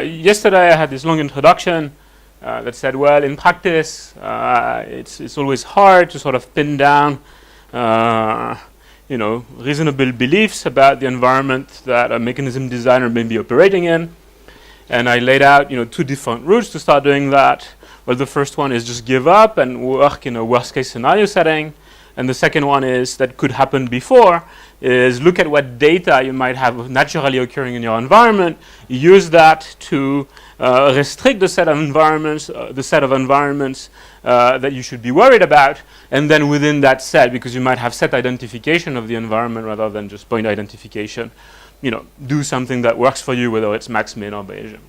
yesterday I had this long introduction that said, well, in practice, it's always hard to sort of pin down, reasonable beliefs about the environment that a mechanism designer may be operating in. And I laid out, two different routes to start doing that. Well, the first one is just give up and work in a worst-case scenario setting. And the second one is, that could happen before, is look at what data you might have naturally occurring in your environment, use that to restrict the set of environments, that you should be worried about, and then within that set, because you might have set identification of the environment rather than just point identification, do something that works for you, whether it's max, min, or Bayesian.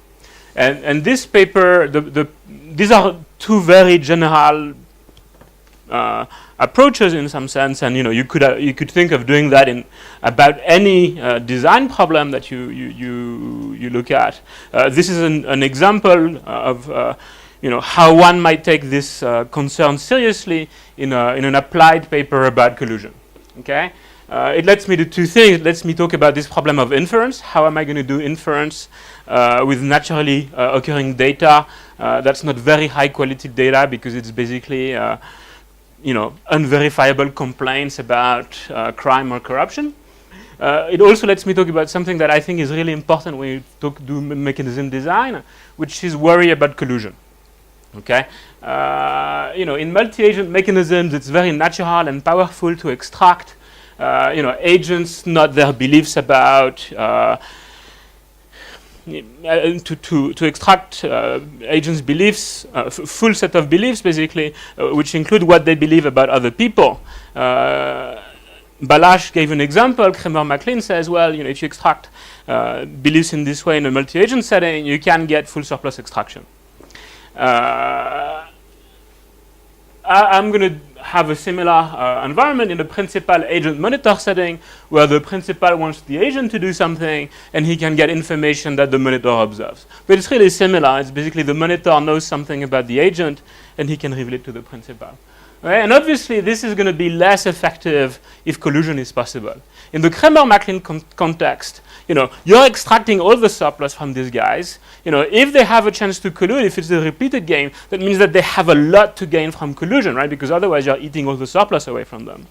And this paper, these are two very general approaches in some sense, and you could think of doing that in about any design problem that you look at. This is an example of how one might take this concern seriously in an applied paper about collusion. Okay, it lets me do two things. It lets me talk about this problem of inference. How am I going to do inference with naturally occurring data that's not very high quality data, because it's basically unverifiable complaints about crime or corruption. It also lets me talk about something that I think is really important when you do mechanism design, which is worry about collusion. Okay, in multi-agent mechanisms, it's very natural and powerful to extract, agents, not their beliefs about. To extract agents' beliefs, full set of beliefs, basically, which include what they believe about other people. Balázs gave an example. Kramer-MacLean says, well, if you extract beliefs in this way in a multi-agent setting, you can get full surplus extraction. I'm going to have a similar environment in the principal agent monitor setting, where the principal wants the agent to do something and he can get information that the monitor observes. But it's really similar. It's basically the monitor knows something about the agent and he can reveal it to the principal. Right? And obviously this is going to be less effective if collusion is possible. In the Kramer-MacLean context, you're extracting all the surplus from these guys. If they have a chance to collude, if it's a repeated game, that means that they have a lot to gain from collusion, right? Because otherwise you're eating all the surplus away from them.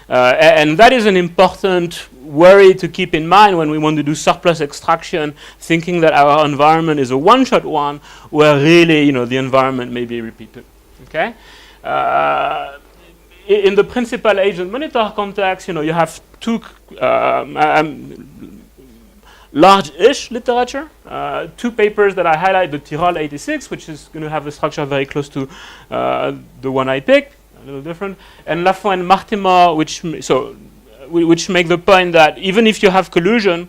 And that is an important worry to keep in mind when we want to do surplus extraction, thinking that our environment is a one-shot one, where really, the environment may be repeated. Okay? In the principal agent monitor context, you have two large-ish literature, two papers that I highlight, the Tirol 86, which is going to have a structure very close to the one I picked, a little different, and Lafont and Martimore, which make the point that even if you have collusion,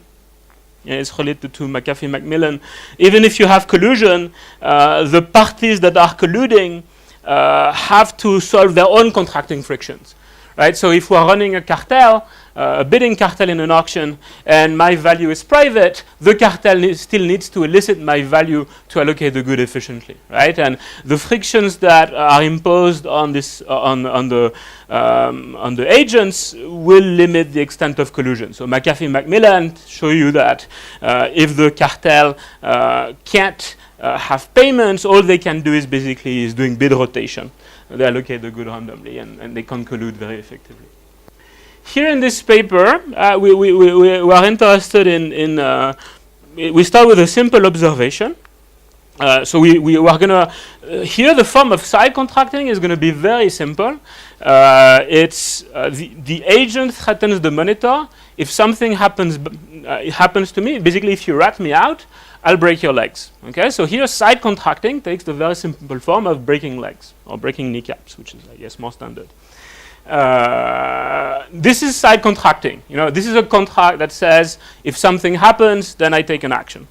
it's related to McAfee-Macmillan, even if you have collusion, the parties that are colluding have to solve their own contracting frictions, right? So if we're running a cartel, a bidding cartel in an auction, and my value is private, the cartel still needs to elicit my value to allocate the good efficiently, right? And the frictions that are imposed on this on the agents will limit the extent of collusion. So McAfee-Macmillan show you that if the cartel can't have payments, all they can do is basically doing bid rotation. They allocate the good randomly, and they can collude very effectively. Here in this paper, we are interested in we start with a simple observation. So we are going to, here the form of side contracting is going to be very simple. It's the agent threatens the monitor. If something happens to me, basically if you rat me out, I'll break your legs. Okay, so here side contracting takes the very simple form of breaking legs or breaking kneecaps, which is, I guess, more standard. This is side contracting. This is a contract that says if something happens, then I take an action.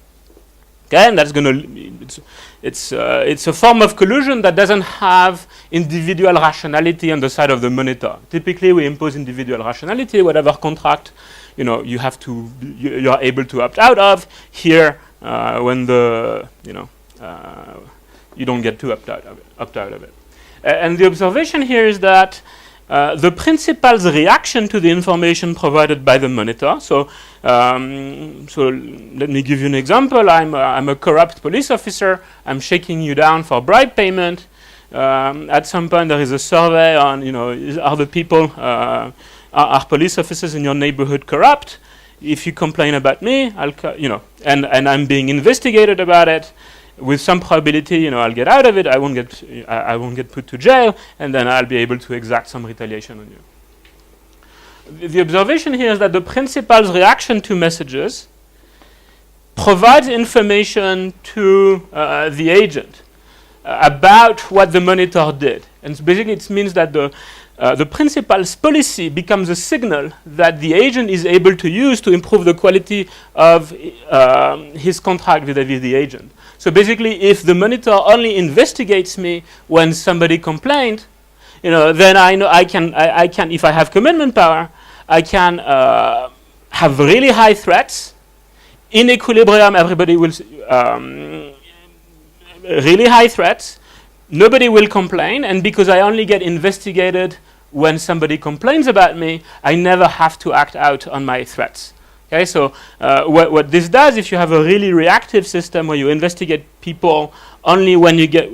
Okay, and that's going to it's a form of collusion that doesn't have individual rationality on the side of the monitor. Typically, we impose individual rationality, whatever contract you have to you are able to opt out of. Here, when the you don't get to opt out of it. And the observation here is that the principal's reaction to the information provided by the monitor. So let me give you an example. I'm a corrupt police officer. I'm shaking you down for bribe payment. At some point, there is a survey on, are the people, are police officers in your neighborhood corrupt? If you complain about me, and I'm being investigated about it. With some probability, I'll get out of it. I won't get put to jail, and then I'll be able to exact some retaliation on you. The observation here is that the principal's reaction to messages provides information to the agent about what the monitor did, and so basically it means that the principal's policy becomes a signal that the agent is able to use to improve the quality of his contract vis-à-vis the agent. So basically, if the monitor only investigates me when somebody complained, then I know I can, if I have commitment power, I can have really high threats. In equilibrium, everybody will really high threats. Nobody will complain, and because I only get investigated when somebody complains about me, I never have to act out on my threats. Okay, so what this does, if you have a really reactive system where you investigate people only when you get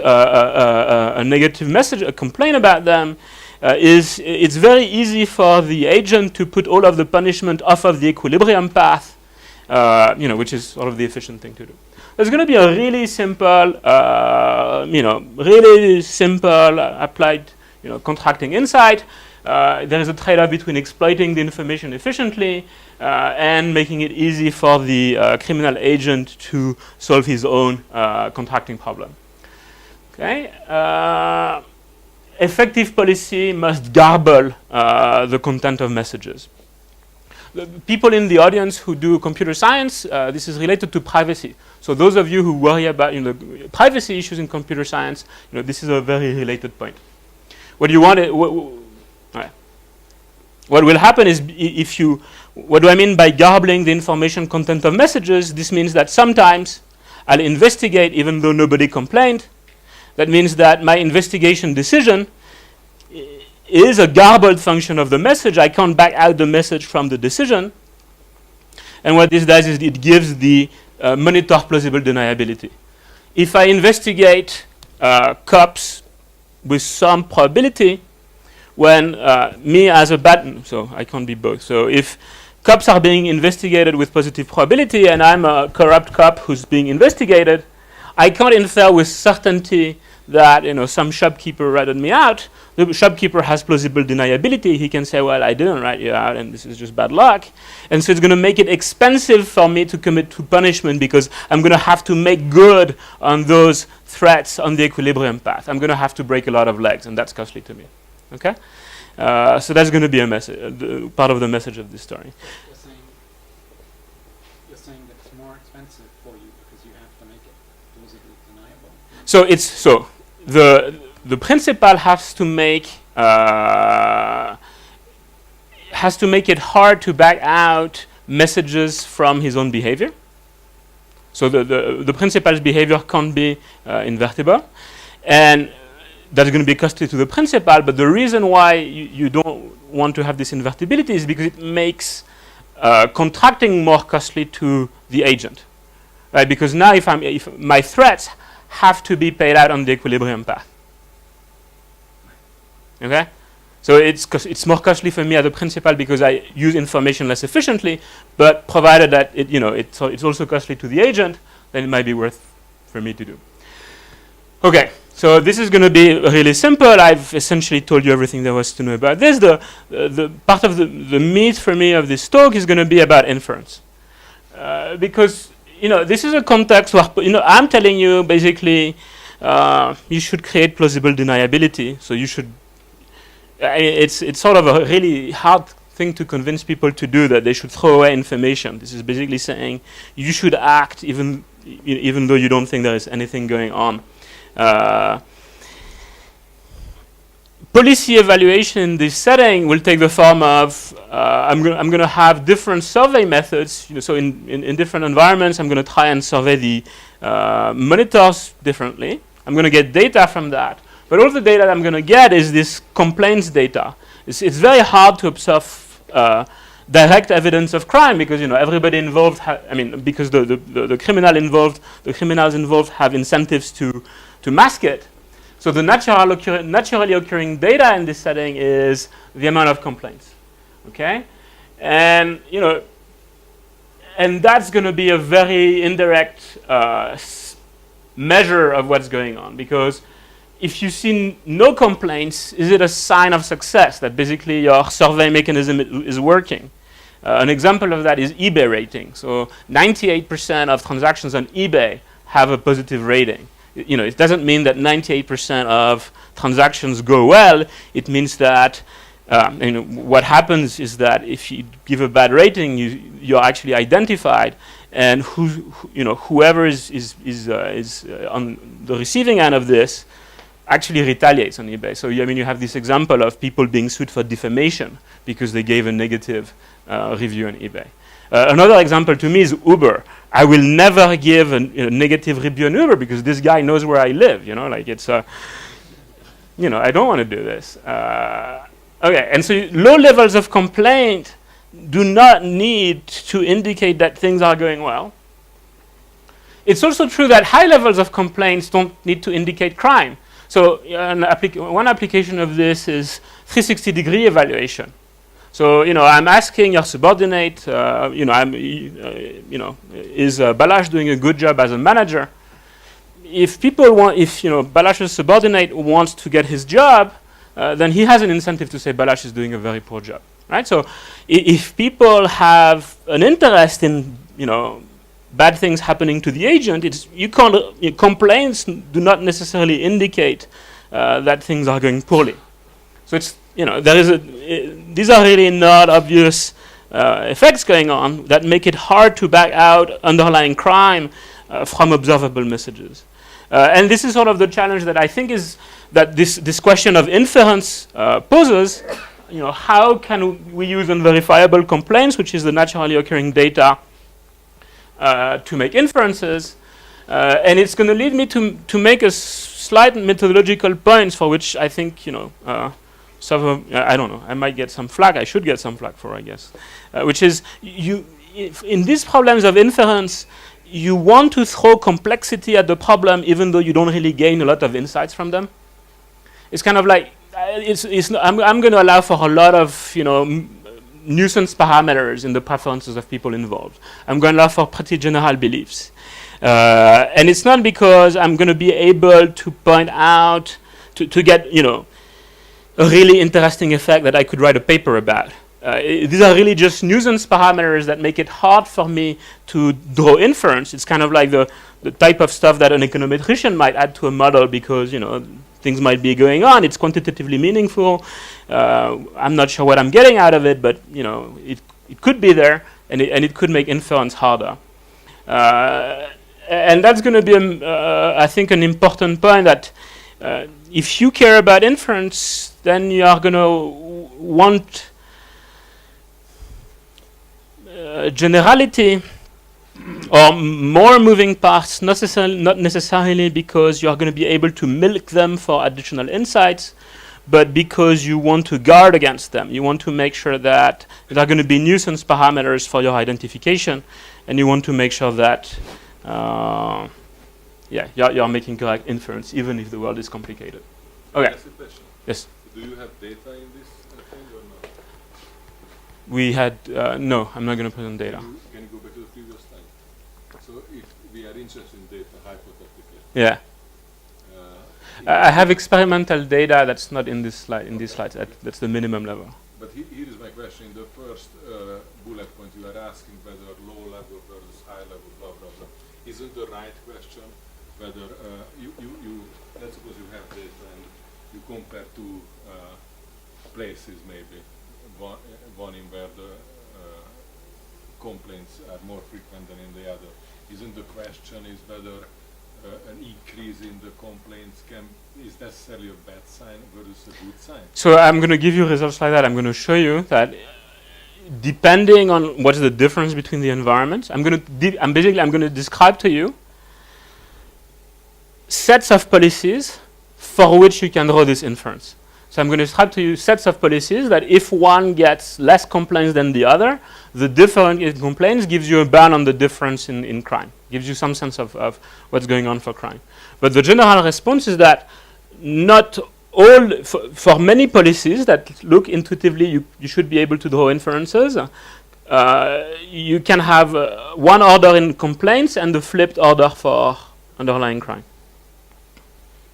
a negative message, a complaint about them, it's very easy for the agent to put all of the punishment off of the equilibrium path, which is sort of the efficient thing to do. There's going to be a really simple, applied, contracting insight. There is a trade-off between exploiting the information efficiently and making it easy for the criminal agent to solve his own contracting problem. Okay. Effective policy must garble the content of messages. The people in the audience who do computer science, this is related to privacy. So those of you who worry about privacy issues in computer science, this is a very related point. What you want what will happen is what do I mean by garbling the information content of messages? This means that sometimes I'll investigate even though nobody complained. That means that my investigation decision is a garbled function of the message. I can't back out the message from the decision. And what this does is it gives the monitor plausible deniability. If I investigate cops with some probability, when me as a bad, so I can't be both. So if cops are being investigated with positive probability and I'm a corrupt cop who's being investigated, I can't infer with certainty that some shopkeeper ratted me out. The shopkeeper has plausible deniability. He can say, well, I didn't rat you out and this is just bad luck. And so it's going to make it expensive for me to commit to punishment because I'm going to have to make good on those threats on the equilibrium path. I'm going to have to break a lot of legs, and that's costly to me. Okay? So that's going to be a message, part of the message of this story. You're saying that it's more expensive for you because you have to make it plausibly deniable. So the principal has to make it hard to back out messages from his own behavior. So the principal's behavior can't be invertible, and that's going to be costly to the principal. But the reason why you don't want to have this invertibility is because it makes contracting more costly to the agent, right? Because now if my threats have to be paid out on the equilibrium path. Okay, so it's more costly for me as a principal because I use information less efficiently. But provided that it's also costly to the agent, then it might be worth for me to do. Okay, so this is going to be really simple. I've essentially told you everything there was to know about this. The part of the meat for me of this talk is going to be about inference, because this is a context where I'm telling you basically you should create plausible deniability. So you should. It's sort of a really hard thing to convince people to do, that they should throw away information. This is basically saying you should act even though you don't think there is anything going on. Policy evaluation in this setting will take the form of I'm going to have different survey methods. So in different environments, I'm going to try and survey the monitors differently. I'm going to get data from that. But all the data that I'm going to get is this complaints data. It's very hard to observe direct evidence of crime because everybody involved. Because the criminals involved have incentives to mask it. So the naturally occurring data in this setting is the amount of complaints. Okay, and and that's going to be a very indirect measure of what's going on, because if you see no complaints, is it a sign of success that basically your survey mechanism is working? An example of that is eBay rating. So 98% of transactions on eBay have a positive rating. It doesn't mean that 98% of transactions go well. It means that what happens is that if you give a bad rating, you're actually identified, and whoever is on the receiving end of this actually retaliates on eBay. So you have this example of people being sued for defamation because they gave a negative review on eBay. Another example to me is Uber. I will never give a negative review on Uber because this guy knows where I live. It's I don't want to do this. Okay, and so low levels of complaint do not need to indicate that things are going well. It's also true that high levels of complaints don't need to indicate crime. So one application of this is 360-degree evaluation. So I'm asking your subordinate, is Balázs doing a good job as a manager? If Balázs's subordinate wants to get his job, then he has an incentive to say Balázs is doing a very poor job, right? So if people have an interest in bad things happening to the agent, complaints do not necessarily indicate that things are going poorly. So it's these are really not obvious effects going on that make it hard to back out underlying crime from observable messages. And this is sort of the challenge that I think is that this question of inference poses. How can we use unverifiable complaints, which is the naturally occurring data, to make inferences? And it's going to lead me to make a slight methodological points for which I think I don't know. I might get some flack. I should get some flack for, I guess. Which is in these problems of inference, you want to throw complexity at the problem, even though you don't really gain a lot of insights from them. It's kind of like I'm going to allow for a lot of nuisance parameters in the preferences of people involved. I'm going to allow for pretty general beliefs, and it's not because I'm going to be able to point out to get a really interesting effect that I could write a paper about. These are really just nuisance parameters that make it hard for me to draw inference. It's kind of like the type of stuff that an econometrician might add to a model because things might be going on. It's quantitatively meaningful. I'm not sure what I'm getting out of it, but it could be there, and it could make inference harder. And that's going to be, I think, an important point that if you care about inference, then you are going to want generality or more moving parts, not necessarily because you are going to be able to milk them for additional insights, but because you want to guard against them. You want to make sure that there are going to be nuisance parameters for your identification, and you want to make sure that you're making correct inference, even if the world is complicated. Okay. Yes. Do you have data in this thing or not? We had no. I'm not going to present data. Can you go back to the previous slide? So if we are interested in data, hypothetically. Yeah. I have experimental data that's not in this slide. In these slides, that's the minimum level. But here is my question. In the first bullet point, you are asking whether low level versus high level, blah blah blah. Isn't the right question whether you let's suppose you have data and you compare two places, maybe one in where the complaints are more frequent than in the other. Isn't the question is whether an increase in the complaints is necessarily a bad sign versus a good sign? So I'm going to give you results like that. I'm going to show you that depending on what's the difference between the environments, I'm going to describe to you sets of policies for which you can draw this inference. So I'm going to describe to you sets of policies that if one gets less complaints than the other, the difference in complaints gives you a ban on the difference in crime, gives you some sense of what's going on for crime. But the general response is that not all, for many policies that look intuitively, you should be able to draw inferences. You can have one order in complaints and the flipped order for underlying crime.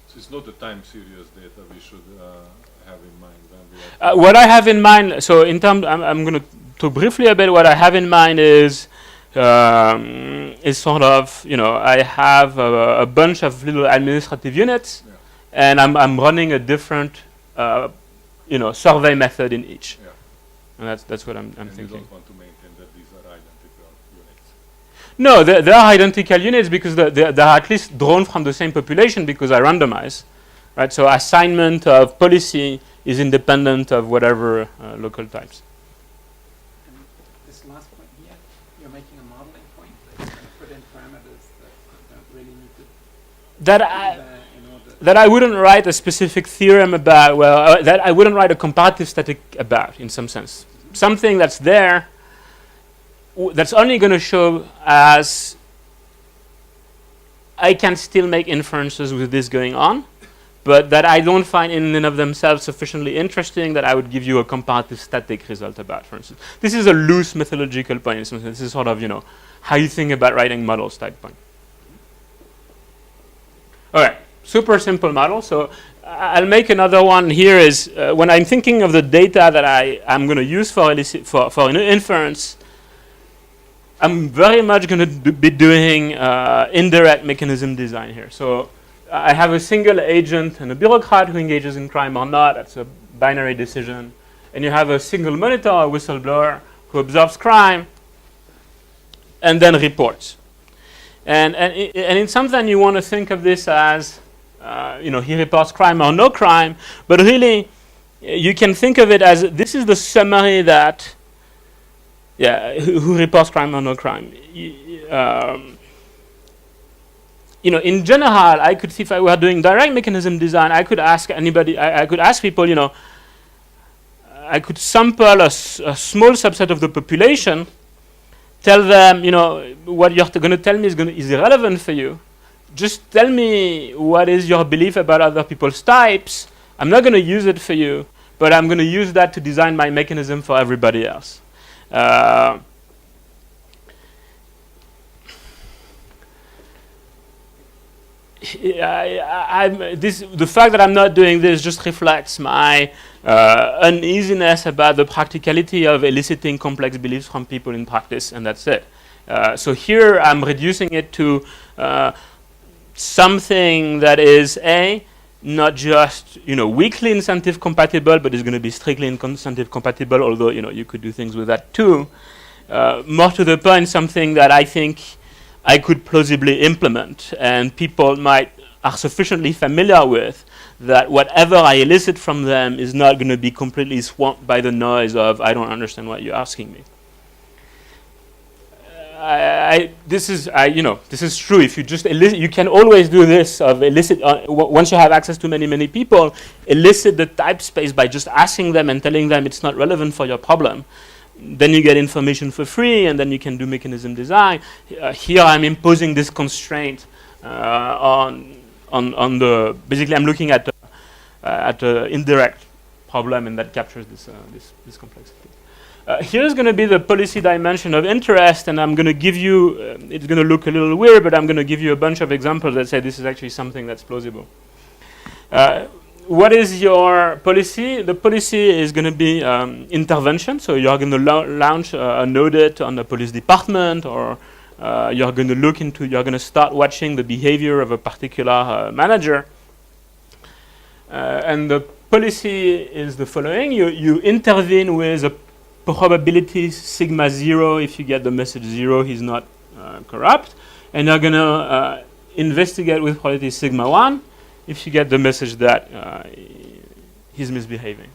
So it's not the time series data we should have in mind when we are What I have in mind, so in terms, I'm going to talk briefly about what I have in mind is sort of, I have a bunch of little administrative units, and I'm running a different, survey method in each. Yeah. And that's what I'm and thinking. you don't want to maintain that these are identical units. No, they are identical units because they're at least drawn from the same population because I randomize, right? So assignment of policy is independent of whatever local types. And this last point here, you're making a modeling point that you're going to put in parameters that don't really need to be there in order. That I wouldn't write a specific theorem about, that I wouldn't write a comparative static about, in some sense. Something that's there, that's only going to show as I can still make inferences with this going on, but that I don't find in and of themselves sufficiently interesting that I would give you a comparative static result about, for instance. This is a loose methodological point. In some sense. This is sort of, how you think about writing models type point. All right. Super simple model. So I'll make another one here is when I'm thinking of the data that I'm going to use for inference, I'm very much going to be doing indirect mechanism design here. So I have a single agent and a bureaucrat who engages in crime or not. That's a binary decision. And you have a single monitor, a whistleblower, who observes crime and then reports. And in some sense, you want to think of this as he reports crime or no crime, but really, you can think of it as this is the summary that, who reports crime or no crime. In general, I could see if I were doing direct mechanism design, I could ask anybody, I could ask people, I could sample a small subset of the population, tell them, what you're going to tell me is irrelevant for you. Just tell me what is your belief about other people's types. I'm not going to use it for you, but I'm going to use that to design my mechanism for everybody else. The fact that I'm not doing this just reflects my uneasiness about the practicality of eliciting complex beliefs from people in practice, and that's it. So here I'm reducing it to something that is not just weakly incentive compatible, but is going to be strictly incentive compatible. Although you could do things with that too. More to the point, something that I think I could plausibly implement, and people are sufficiently familiar with that whatever I elicit from them is not going to be completely swamped by the noise of I don't understand what you're asking me. This is true. If you just elicit, you can always do this of elicit. Once you have access to many people, elicit the type space by just asking them and telling them it's not relevant for your problem. Then you get information for free, and then you can do mechanism design. Here I'm imposing this constraint on the. Basically, I'm looking at the indirect problem, and that captures this complexity. Here's going to be the policy dimension of interest, and I'm going to give you, it's going to look a little weird, but I'm going to give you a bunch of examples that say this is actually something that's plausible. What is your policy? The policy is going to be intervention, so you're going to launch an audit on the police department, or you're going to start watching the behavior of a particular manager. And the policy is the following. You intervene with a probability sigma 0 if you get the message 0, he's not corrupt. And you're going to investigate with probability sigma 1 if you get the message that he's misbehaving.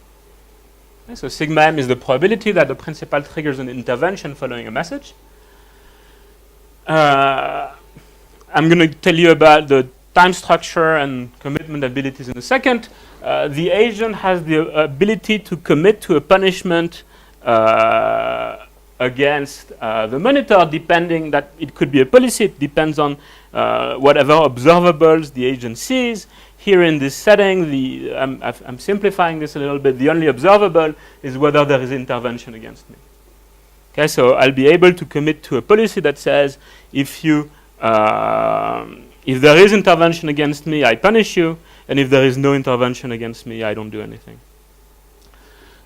Okay, so sigma m is the probability that the principal triggers an intervention following a message. I'm going to tell you about the time structure and commitment abilities in a second. The agent has the ability to commit to a punishment against the monitor, depending that it could be a policy. It depends on whatever observables the agent sees. Here in this setting, I'm simplifying this a little bit. The only observable is whether there is intervention against me. Okay, so I'll be able to commit to a policy that says if there is intervention against me, I punish you, and if there is no intervention against me, I don't do anything.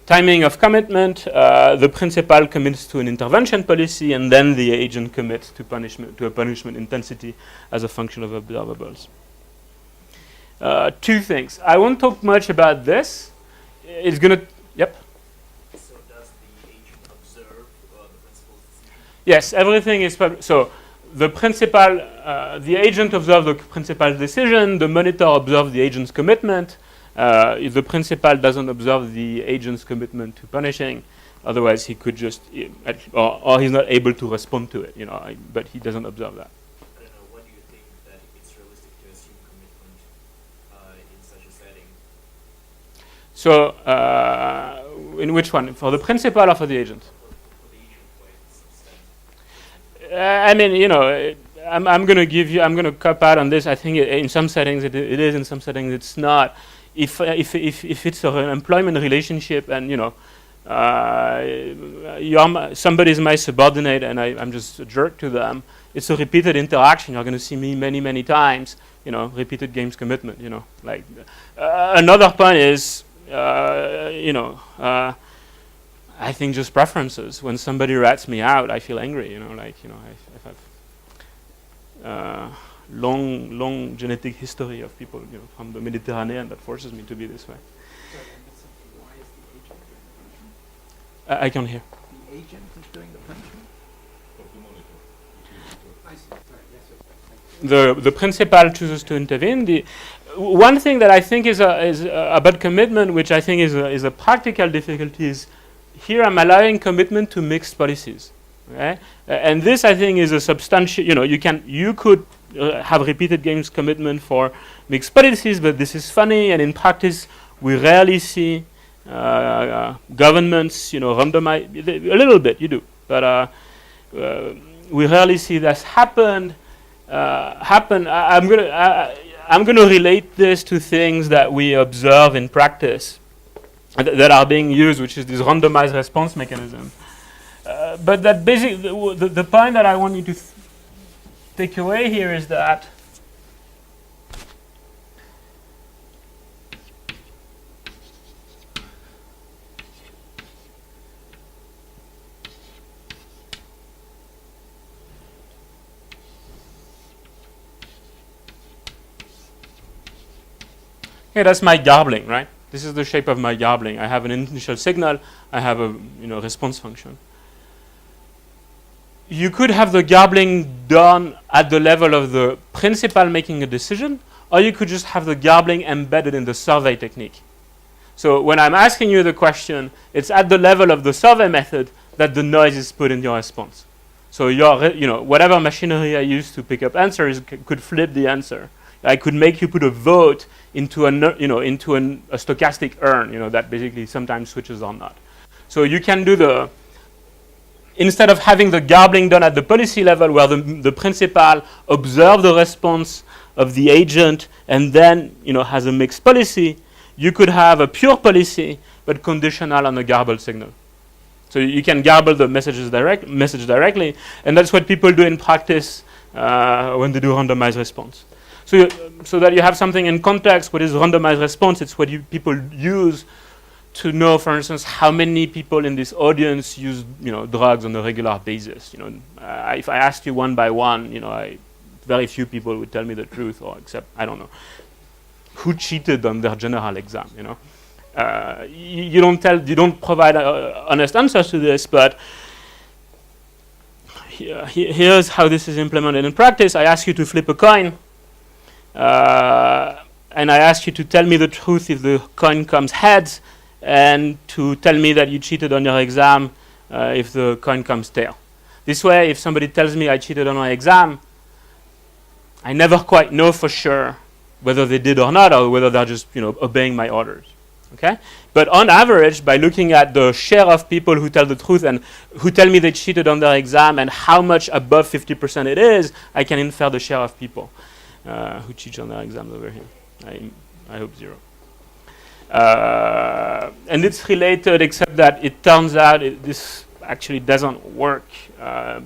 Timing of commitment, the principal commits to an intervention policy, and then the agent commits to a punishment intensity as a function of observables. Two things. I won't talk much about this. It's going to... Yep? So does the agent observe the principal's decision? Yes, everything is... So the principal, the agent observes the principal's decision, the monitor observes the agent's commitment. If the principal doesn't observe the agent's commitment to punishing, otherwise he could just... or he's not able to respond to it, but he doesn't observe that. I don't know, what do you think that it's realistic to assume commitment in such a setting? So, in which one? For the principal or for the agent? For the agent, quite substantial. I mean, I'm going to cop out on this. I think in some settings it is, in some settings it's not. If it's an employment relationship and, somebody's my subordinate and I'm just a jerk to them, it's a repeated interaction. You're going to see me many, many times, repeated games commitment, Like, another point is, I think just preferences. When somebody rats me out, I feel angry, I have long genetic history of people, from the Mediterranean that forces me to be this way. So, why is the agent doing the punishment? I can't hear. The agent is doing the punishment? Of the monitor. I see. Right. Yes. Thank you. The principal chooses to intervene. One thing that I think is about commitment, which I think is a practical difficulty, is here I'm allowing commitment to mixed policies. Okay? And this, I think, is a substantial. You could have repeated games commitment for mixed policies, but this is funny, and in practice, we rarely see governments, randomize a little bit. You do, but we rarely see this happen. I'm gonna relate this to things that we observe in practice that are being used, which is this randomized response mechanism. But that basically, the point that I want you to take away here is that that's my garbling, right? This is the shape of my garbling. I have an initial signal. I have a response function. You could have the garbling done at the level of the principal making a decision, or you could just have the garbling embedded in the survey technique. So when I'm asking you the question, it's at the level of the survey method that the noise is put in your response. So whatever machinery I use to pick up answers could flip the answer. I could make you put a vote into a stochastic urn, that basically sometimes switches or not. So you can do instead of having the garbling done at the policy level where the principal observes the response of the agent and then has a mixed policy, you could have a pure policy but conditional on a garbled signal. So you can garble the message directly, and that's what people do in practice when they do randomized response. So that you have something in context, what is randomized response? It's what people use to know, for instance, how many people in this audience use drugs on a regular basis. If I asked you one by one, very few people would tell me the truth, or except I don't know who cheated on their general exam. You don't provide honest answers to this, but here's how this is implemented in practice. I ask you to flip a coin. And I ask you to tell me the truth if the coin comes heads, and to tell me that you cheated on your exam if the coin comes tail. This way, if somebody tells me I cheated on my exam, I never quite know for sure whether they did or not, or whether they're just obeying my orders. Okay? But on average, by looking at the share of people who tell the truth and who tell me they cheated on their exam and how much above 50% it is, I can infer the share of people who cheat on their exams over here. I hope 0. And it's related, except that it turns out this actually doesn't work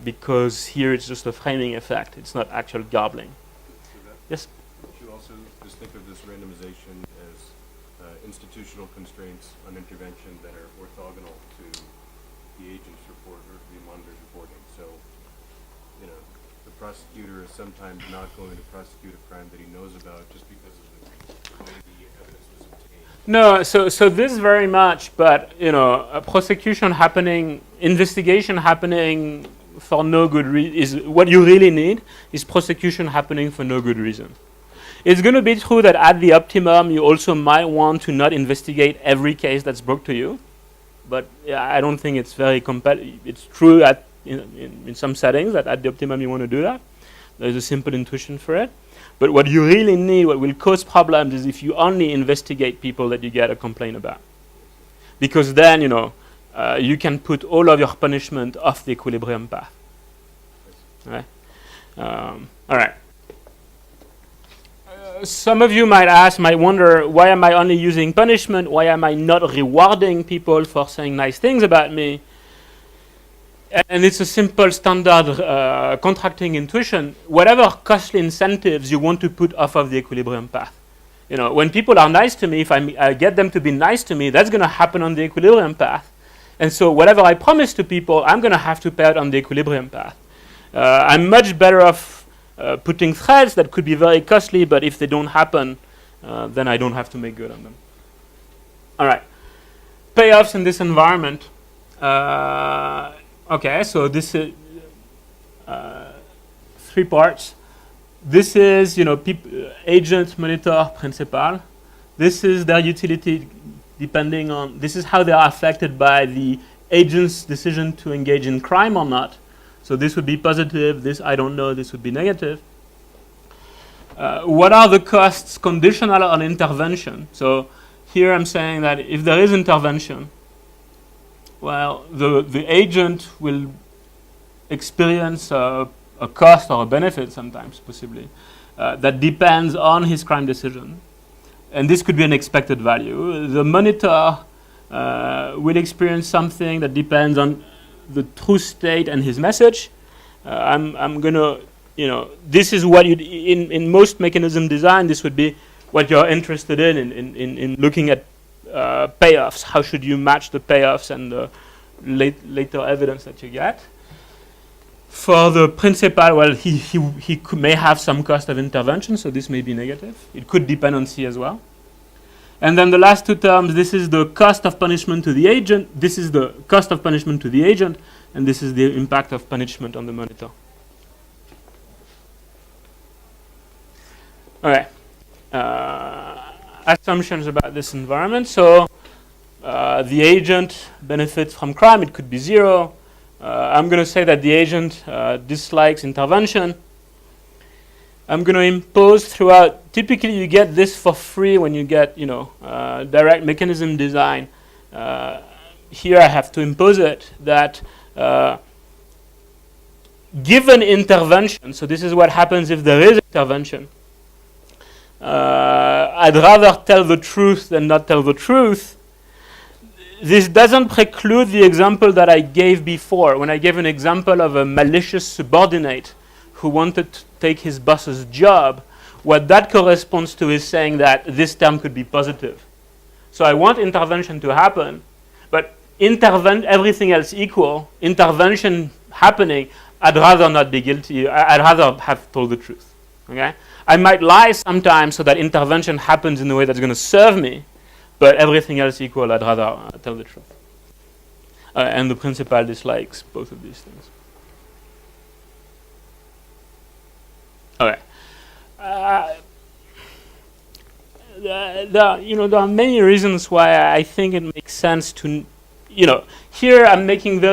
because here it's just a framing effect. It's not actual garbling. Yes? You also just think of this randomization as institutional constraints on intervention that are orthogonal to the agent's report or the monitor's reporting. So, the prosecutor is sometimes not going to prosecute a crime that he knows about just because of the way the evidence was obtained. No, so this very much, but a prosecution happening, investigation happening for no good reason is what you really need is prosecution happening for no good reason. It's going to be true that at the optimum you also might want to not investigate every case that's brought to you, but I don't think it's very it's true in some settings that at the optimum you want to do that. There's a simple intuition for it. But what you really need, what will cause problems, is if you only investigate people that you get a complaint about. Because then, you can put all of your punishment off the equilibrium path. Okay? All right. Some of you might wonder, why am I only using punishment? Why am I not rewarding people for saying nice things about me? And it's a simple standard contracting intuition. Whatever costly incentives you want to put off of the equilibrium path. When people are nice to me, if I get them to be nice to me, that's going to happen on the equilibrium path. And so whatever I promise to people, I'm going to have to pay it on the equilibrium path. I'm much better off putting threats that could be very costly, but if they don't happen, then I don't have to make good on them. All right. Payoffs in this environment. Okay, so this is 3 parts. This is, agent, monitor, principal. This is their utility depending on, this is how they are affected by the agent's decision to engage in crime or not. So this would be positive, this I don't know, this would be negative. What are the costs conditional on intervention? So here I'm saying that if there is intervention, well, the agent will experience a cost or a benefit sometimes, possibly, that depends on his crime decision. And this could be an expected value. The monitor will experience something that depends on the true state and his message. I'm going to, this is what in most mechanism design, this would be what you're interested in looking at payoffs. How should you match the payoffs and the later evidence that you get? For the principal, well, he may have some cost of intervention, so this may be negative. It could depend on C as well. And then the last 2 terms, this is the cost of punishment to the agent. This is the cost of punishment to the agent, and this is the impact of punishment on the monitor. All right. Assumptions about this environment. So the agent benefits from crime. It could be 0. I'm going to say that the agent dislikes intervention. I'm going to impose throughout. Typically, you get this for free when you get, direct mechanism design. Here, I have to impose it that given intervention. So this is what happens if there is intervention. I'd rather tell the truth than not tell the truth. This doesn't preclude the example that I gave before, when I gave an example of a malicious subordinate who wanted to take his boss's job. What that corresponds to is saying that this term could be positive. So I want intervention to happen, but everything else equal, intervention happening, I'd rather not be guilty. I'd rather have told the truth. Okay? I might lie sometimes so that intervention happens in a way that's going to serve me, but everything else equal, I'd rather tell the truth. And the principal dislikes both of these things. Okay. There are many reasons why I think it makes sense to, here I'm making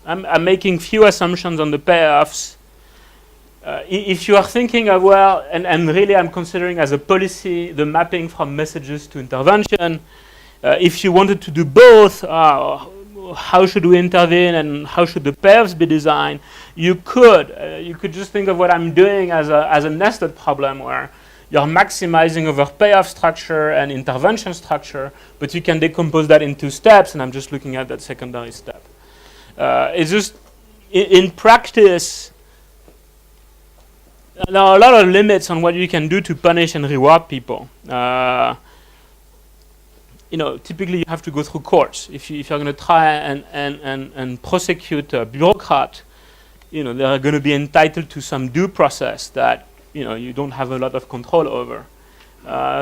I'm making few assumptions on the payoffs. if you are thinking of, well, and really I'm considering as a policy the mapping from messages to intervention, if you wanted to do both, how should we intervene and how should the payoffs be designed? You could just think of what I'm doing as a nested problem where you're maximizing over payoff structure and intervention structure, but you can decompose that in 2 steps, and I'm just looking at that secondary step. It's just, in practice, there are a lot of limits on what you can do to punish and reward people. Typically you have to go through courts. If you're going to try and prosecute a bureaucrat, they're going to be entitled to some due process that you don't have a lot of control over.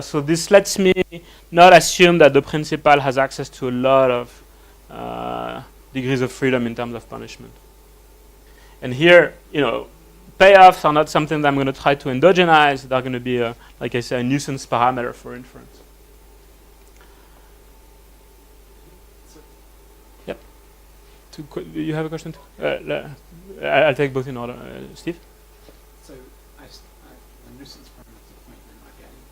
So this lets me not assume that the principal has access to a lot of degrees of freedom in terms of punishment. And here, payoffs are not something that I'm going to try to endogenize. They're going to be, like I said, a nuisance parameter for inference. Yep. You have a question? I'll take both in order. Steve? So the nuisance parameter point you're not getting.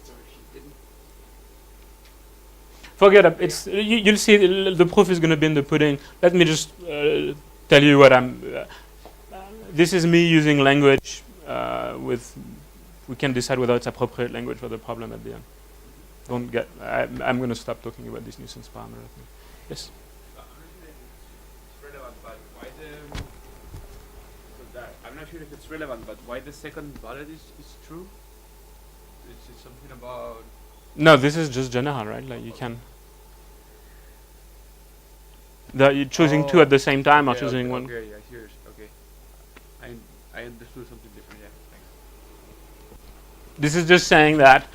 So if you didn't. Forget it. It's you'll see the proof is going to be in the pudding. Let me just tell you what I'm. This is me using language with. We can decide whether it's appropriate language for the problem at the end. Don't get. I'm going to stop talking about this nuisance parameter. Yes. Relevant, but why I'm not sure if it's relevant, but why the second bullet is true? Is it something about? No, this is just general, right? Like you can. You're choosing 2 at the same time or choosing one. Okay, yeah, here's okay. I understood something different. Yeah, thanks. This is just saying that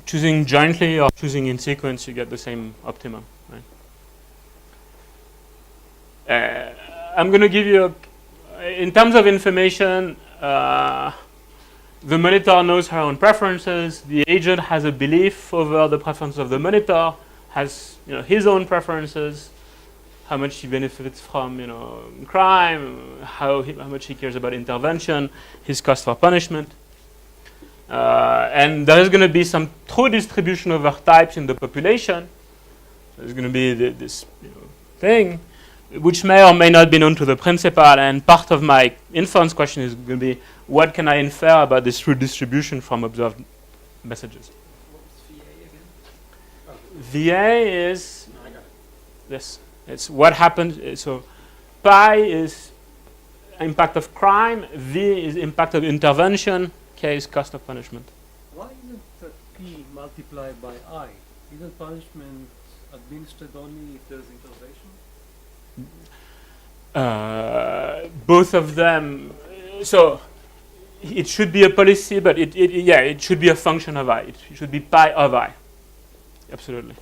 choosing jointly or choosing in sequence, you get the same optimum. Right? I'm going to give you, in terms of information, the monitor knows her own preferences. The agent has a belief over the preferences of the monitor, has his own preferences, how much he benefits from crime, how much he cares about intervention, his cost for punishment. And there is going to be some true distribution over types in the population. There's going to be this thing, which may or may not be known to the principal. And part of my inference question is going to be, what can I infer about this true distribution from observed messages? What was VA again? VA is No, I got it. this. It's what happens. So pi is impact of crime. V is impact of intervention. K is cost of punishment. Why isn't P multiplied by I? Isn't punishment administered only if there's intervention? Both of them. So it should be a policy, but it should be a function of I. It should be pi of I. Absolutely.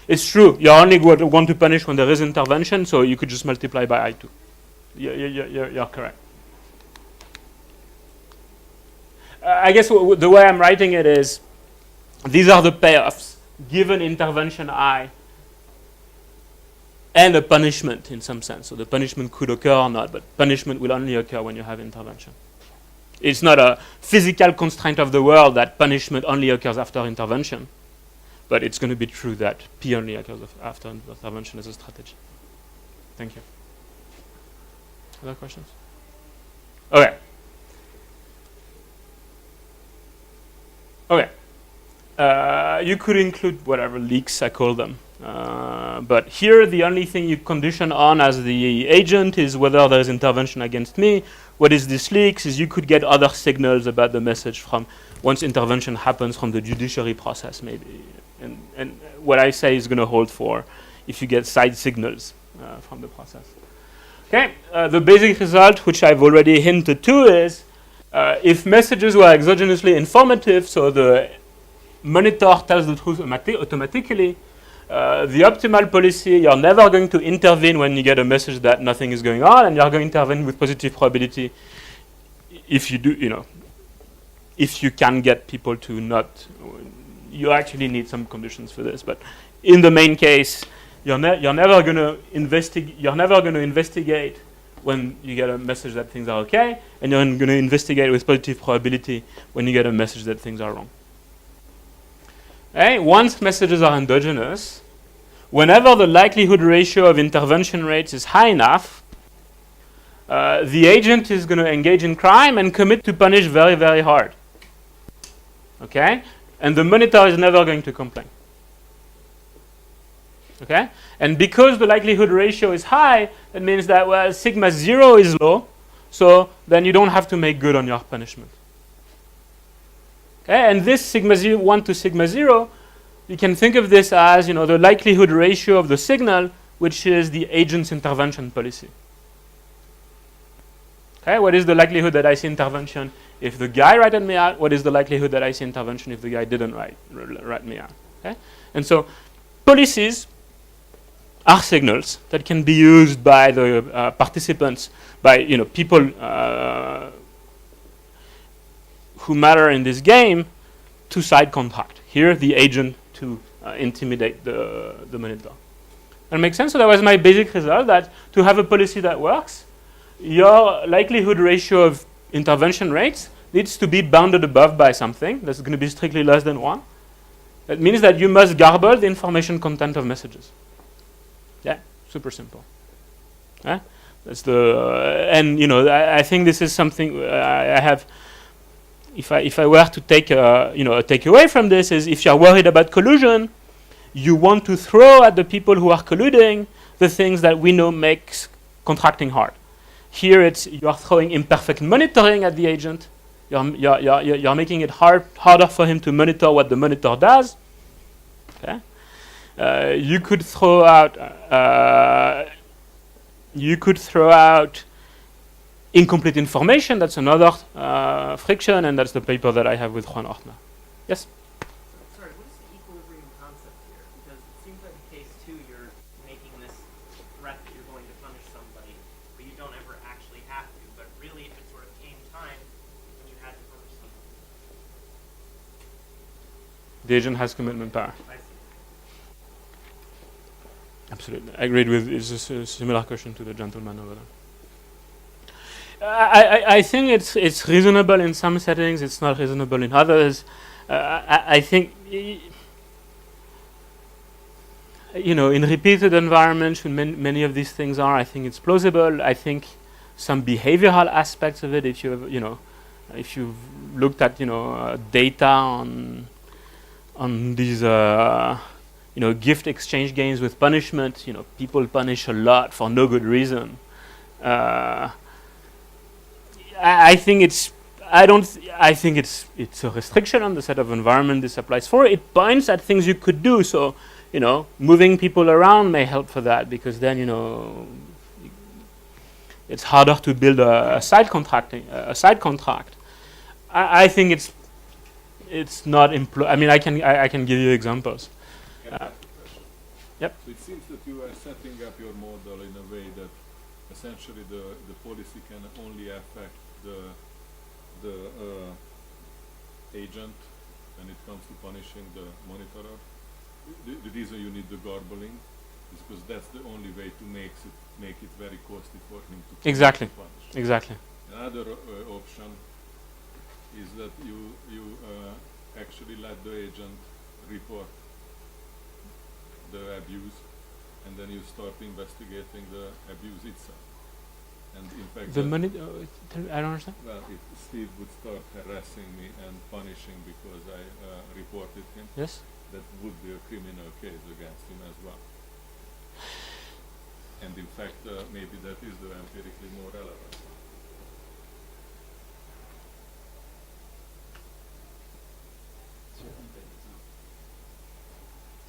It's true. You only want to punish when there is intervention, so you could just multiply by I2. You're correct. I guess the way I'm writing it is, these are the payoffs, given intervention I, and a punishment in some sense. So the punishment could occur or not, but punishment will only occur when you have intervention. It's not a physical constraint of the world that punishment only occurs after intervention, but it's going to be true that P only occurs after intervention as a strategy. Thank you. Other questions? Okay. Okay. You could include whatever leaks, I call them. But here, the only thing you condition on as the agent is whether there is intervention against me. What is this leaks is you could get other signals about the message from once intervention happens from the judiciary process, maybe. And what I say is going to hold for if you get side signals from the process. Okay. The basic result, which I've already hinted to, is if messages were exogenously informative, so the monitor tells the truth automatically, the optimal policy, you're never going to intervene when you get a message that nothing is going on, and you're going to intervene with positive probability if you do, if you can get people to not, you actually need some conditions for this, but in the main case, you're never going to investigate when you get a message that things are okay, and you're going to investigate with positive probability when you get a message that things are wrong. Okay? Once messages are endogenous, whenever the likelihood ratio of intervention rates is high enough, the agent is going to engage in crime and commit to punish very, very hard. Okay? And the monitor is never going to complain. Okay? And because the likelihood ratio is high, it means that, well, sigma 0 is low, so then you don't have to make good on your punishment. Okay? And this sigma 1 to sigma 0, you can think of this as, the likelihood ratio of the signal, which is the agent's intervention policy. Okay? What is the likelihood that I see intervention if the guy ratted me out? What is the likelihood that I see intervention if the guy didn't rat me out? Okay? And so policies are signals that can be used by the participants, by people who matter in this game, to side contract. Here, the agent to intimidate the monitor. That makes sense? So that was my basic result, that to have a policy that works, your likelihood ratio of intervention rates needs to be bounded above by something that's going to be strictly less than 1. That means that you must garble the information content of messages. Yeah, super simple. Yeah? That's the and I think this is something I have. If I were to take a takeaway from this, is if you're worried about collusion, you want to throw at the people who are colluding the things that we know makes contracting hard. Here you are throwing imperfect monitoring at the agent. You're making it harder for him to monitor what the monitor does. Okay. You could throw out incomplete information. That's another friction, and that's the paper that I have with Juan Ortner. Yes? Sorry, what is the equilibrium concept here? Because it seems like in case 2, you're making this threat that you're going to punish somebody, but you don't ever actually have to. But really, if it sort of came time when you had to punish somebody. The agent has commitment power. I see. Absolutely. I agreed with, it's a similar question to the gentleman over there. I think it's reasonable in some settings, it's not reasonable in others. I think, in repeated environments, when many of these things are, I think it's plausible. I think some behavioral aspects of it, if you've looked at, data on these, gift exchange games with punishment, people punish a lot for no good reason. I think it's a restriction on the set of environment this applies for. It points at things you could do. So, moving people around may help for that, because then, it's harder to build a side contract. I think it's not. I can give you examples. Yep. So it seems that you are setting up your model in a way that essentially the policy can only affect the agent when it comes to punishing the monitorer. The reason you need the garbling is because that's the only way to make it very costly for him to Exactly. punish. Exactly. Another option is that you actually let the agent report the abuse, and then you start investigating the abuse itself. And in fact, I don't understand. well, if Steve would start harassing me and punishing because I reported him, Yes. that would be a criminal case against him as well. And in fact, maybe that is the empirically more relevant.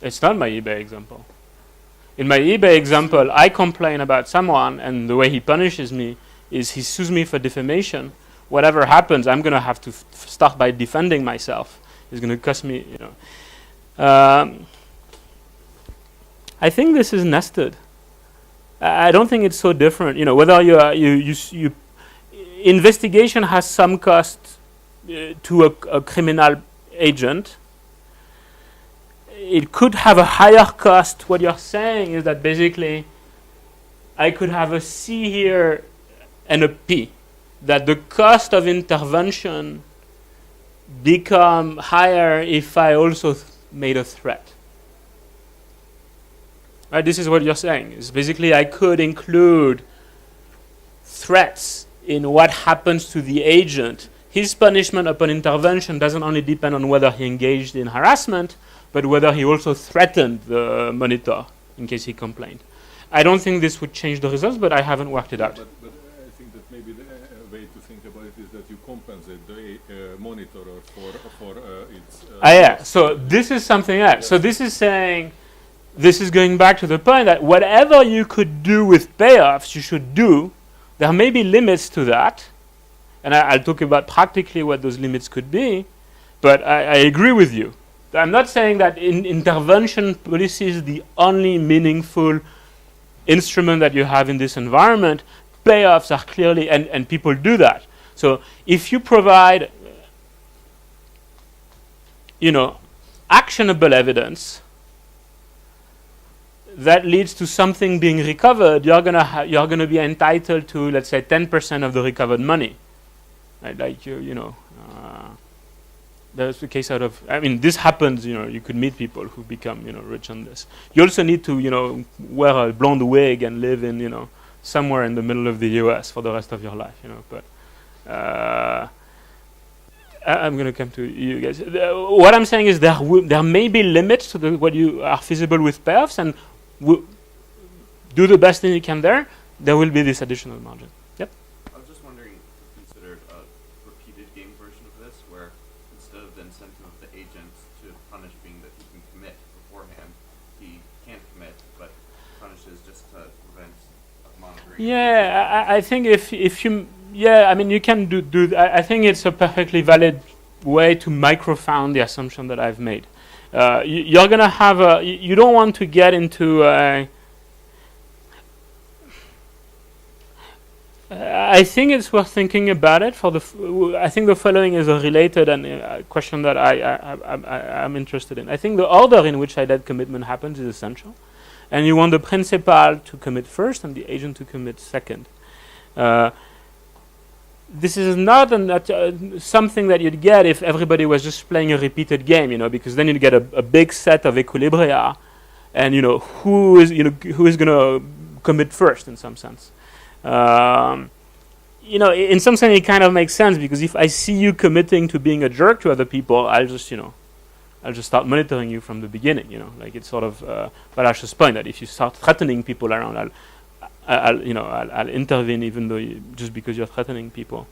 It's not my eBay example. In my eBay example, I complain about someone, and the way he punishes me is he sues me for defamation. Whatever happens, I'm going to have to start by defending myself. It's going to cost me, I think this is nested. I don't think it's so different. Whether you investigation has some cost to a criminal agent. it could have a higher cost. What you're saying is that basically I could have a C here and a P, that the cost of intervention become higher if I also made a threat. Right, this is what you're saying. Is basically I could include threats in what happens to the agent. His punishment upon intervention doesn't only depend on whether he engaged in harassment, but whether he also threatened the monitor in case he complained. I don't think this would change the results, but I haven't worked it out. But I think that maybe the way to think about it is that you compensate the monitorer for its... Yeah, so this is something else. So this is saying, this is going back to the point that whatever you could do with payoffs, you should do. There may be limits to that, and I'll talk about practically what those limits could be, but I agree with you. I'm not saying that intervention policy is the only meaningful instrument that you have in this environment. Payoffs are clearly, and people do that. So if you provide, actionable evidence that leads to something being recovered, you're gonna be entitled to, let's say, 10% of the recovered money. Right? Like that's the case out of. I mean, this happens. You could meet people who become rich on this. You also need to wear a blonde wig and live in somewhere in the middle of the U.S. for the rest of your life. But I'm going to come to you guys. What I'm saying is there may be limits to what you are feasible with payoffs, and do the best thing you can there. There will be this additional margin. Yep. I was just wondering if you considered a repeated game version of this, where instead of the incentive of the agent to punish being that he can commit beforehand, he can't commit, but punishes just to prevent monitoring. Yeah, I think if you, I mean, you can do. I think it's a perfectly valid way to microfound the assumption that I've made. You're gonna have you don't want to get into I think it's worth thinking about it. I think the following is a related and question that I'm interested in. I think the order in which IDED commitment happens is essential, and you want the principal to commit first and the agent to commit second. This is not something that you'd get if everybody was just playing a repeated game, because then you'd get a big set of equilibria, and who is going to commit first in some sense. In some sense it kind of makes sense, because if I see you committing to being a jerk to other people, I'll just start monitoring you from the beginning. Like it's sort of Balazs's point that if you start threatening people around, I'll intervene even though just because you're threatening people.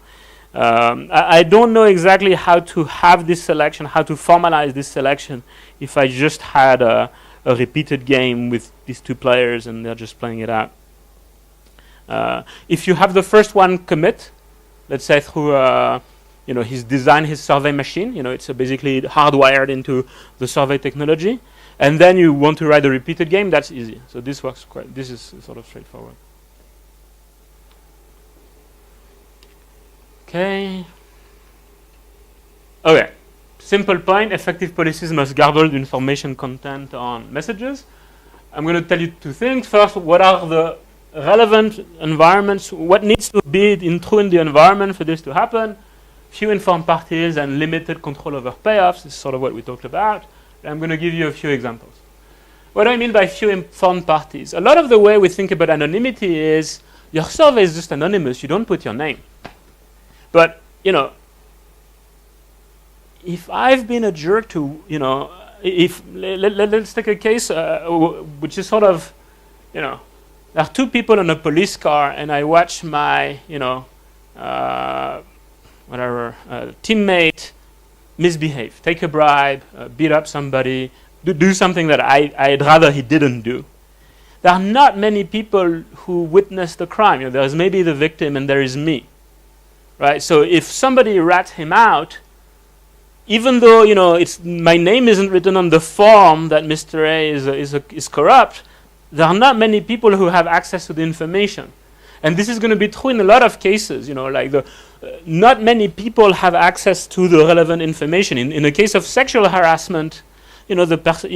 I don't know exactly how to have this selection, how to formalize this selection if I just had a repeated game with these two players and they're just playing it out. If you have the first one commit, let's say through he's designed his survey machine, it's basically hardwired into the survey technology, and then you want to write a repeated game, that's easy. So this works this is sort of straightforward. Okay, simple point, effective policies must garble the information content on messages. I'm going to tell you two things. First, what are the relevant environments, what needs to be true in the environment for this to happen? Few informed parties and limited control over payoffs is sort of what we talked about. I'm going to give you a few examples. What do I mean by few informed parties? A lot of the way we think about anonymity is your survey is just anonymous, you don't put your name. But, if I've been a jerk to, let's take a case which is sort of, there are two people in a police car, and I watch my, teammate misbehave, take a bribe, beat up somebody, do something that I'd rather he didn't do. There are not many people who witness the crime. There is maybe the victim, and there is me, right? So if somebody rats him out, even though my name isn't written on the form that Mr. A is corrupt, there are not many people who have access to the information. And this is going to be true in a lot of cases, not many people have access to the relevant information. In the case of sexual harassment, the person,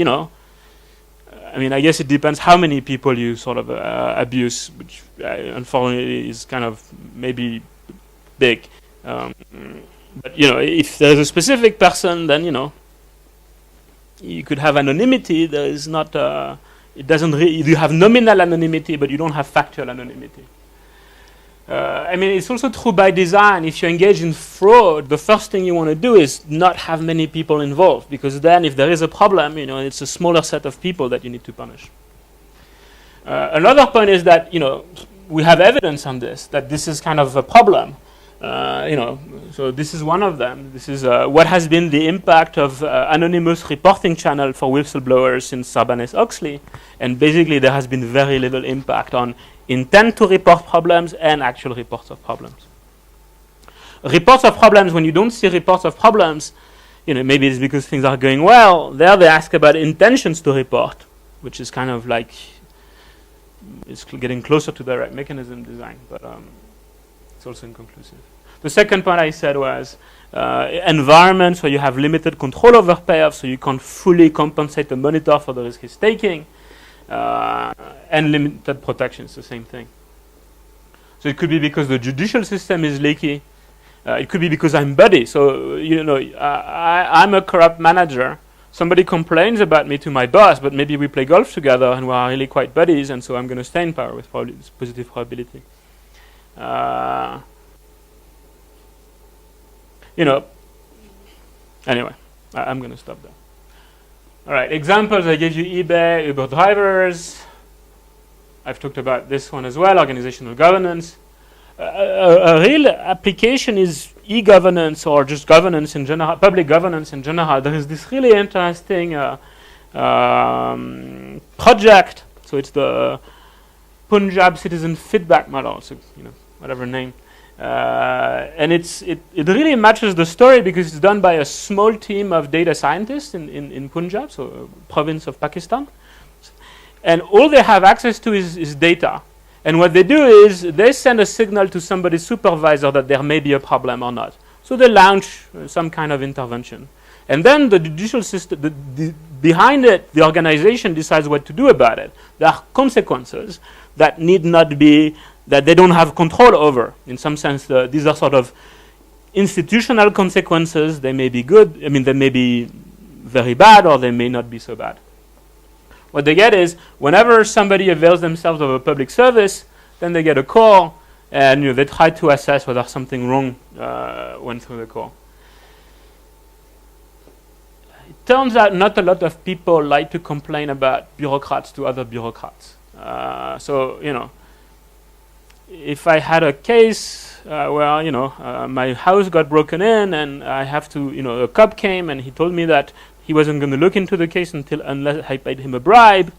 I mean, I guess it depends how many people you sort of abuse, which unfortunately is kind of maybe big. But if there's a specific person, then you could have anonymity. There is not. It doesn't. You have nominal anonymity, but you don't have factual anonymity. I mean, it's also true by design. If you engage in fraud, the first thing you want to do is not have many people involved, because then if there is a problem, it's a smaller set of people that you need to punish. Another point is that, we have evidence on this, that this is kind of a problem. So this is one of them. This is what has been the impact of anonymous reporting channel for whistleblowers since Sarbanes-Oxley. And basically there has been very little impact on intent to report problems and actual reports of problems. Reports of problems, when you don't see reports of problems, maybe it's because things are going well. There they ask about intentions to report, which is kind of like, it's getting closer to direct mechanism design, but it's also inconclusive. The second point I said was environments where you have limited control over payoffs, so you can't fully compensate the monitor for the risk he's taking. And limited protection, it's the same thing. So it could be because the judicial system is leaky. It could be because I'm buddy. So, I'm a corrupt manager. Somebody complains about me to my boss, but maybe we play golf together and we are really quite buddies, and so I'm going to stay in power with positive probability. Anyway, I'm going to stop there. All right, examples, I gave you eBay, Uber drivers. I've talked about this one as well, organizational governance. A real application is e-governance or just governance in general, public governance in general. There is this really interesting project. So it's the Punjab Citizen Feedback Model, so whatever name. And it really matches the story because it's done by a small team of data scientists in Punjab, so a province of Pakistan. And all they have access to is data. And what they do is they send a signal to somebody's supervisor that there may be a problem or not. So they launch some kind of intervention. And then the judicial system, behind it, the organization decides what to do about it. There are consequences that need not be, that they don't have control over. In some sense, these are sort of institutional consequences. They may be good, they may be very bad, or they may not be so bad. What they get is, whenever somebody avails themselves of a public service, then they get a call, and they try to assess whether something wrong went through the call. It turns out not a lot of people like to complain about bureaucrats to other bureaucrats. If I had a case where my house got broken in and I have to, a cop came and he told me that he wasn't going to look into the case unless I paid him a bribe,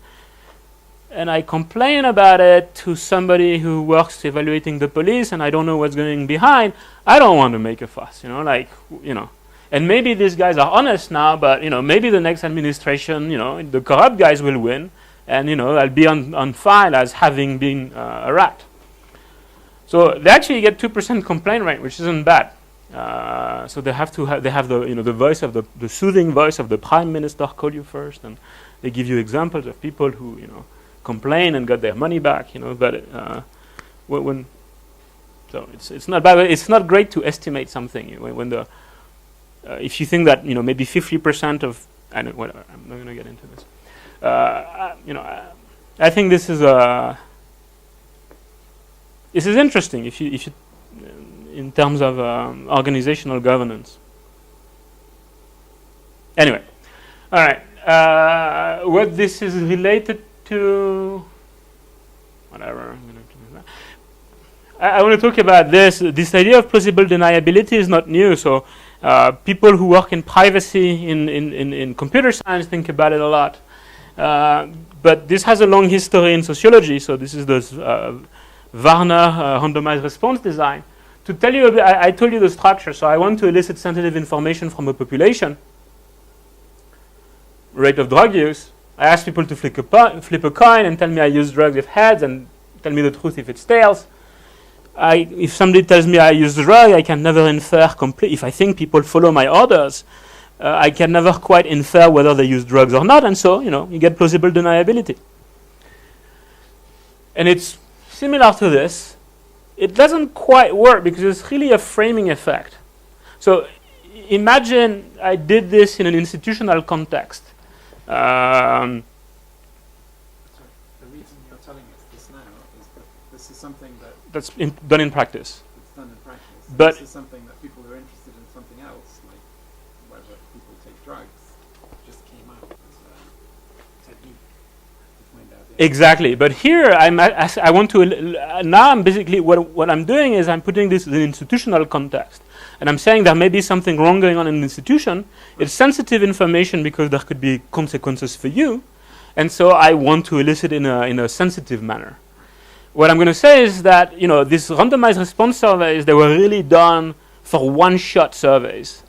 and I complain about it to somebody who works evaluating the police and I don't know what's going behind, I don't want to make a fuss, And maybe these guys are honest now, but maybe the next administration, the corrupt guys will win, and I'll be on file as having been a rat. So they actually get 2% complaint rate, which isn't bad. So they have the the voice of the soothing voice of the prime minister call you first, and they give you examples of people who complain and got their money back. But so it's not bad. It's not great to estimate something when the if you think that maybe 50% of whatever. I'm not going to get into this. I think this is interesting if you in terms of organizational governance. Anyway, all right. What this is related to, whatever. I want to talk about this. This idea of plausible deniability is not new. So people who work in privacy in computer science think about it a lot. But this has a long history in sociology. So this is the Warner randomized response design. To tell you a bit, I told you the structure. So I want to elicit sensitive information from a population. Rate of drug use. I ask people to flip a coin and tell me I use drugs if heads, and tell me the truth if it's tails. If somebody tells me I use drug, I can never infer complete. If I think people follow my orders, I can never quite infer whether they use drugs or not, and so you get plausible deniability. And it's similar to this. It doesn't quite work because it's really a framing effect. So imagine I did this in an institutional context. The reason you're telling us this now is that this is something That's done in practice. that's done in practice. But this is something that people who are interested in something else, like whether people take drugs, just came out as a technique to find out. exactly. But here I want to now I'm basically what I'm doing is I'm putting this in an institutional context. And I'm saying there may be something wrong going on in an institution. It's sensitive information because there could be consequences for you. And so I want to elicit in a sensitive manner. What I'm going to say is that, these randomized response surveys, they were really done for one-shot surveys.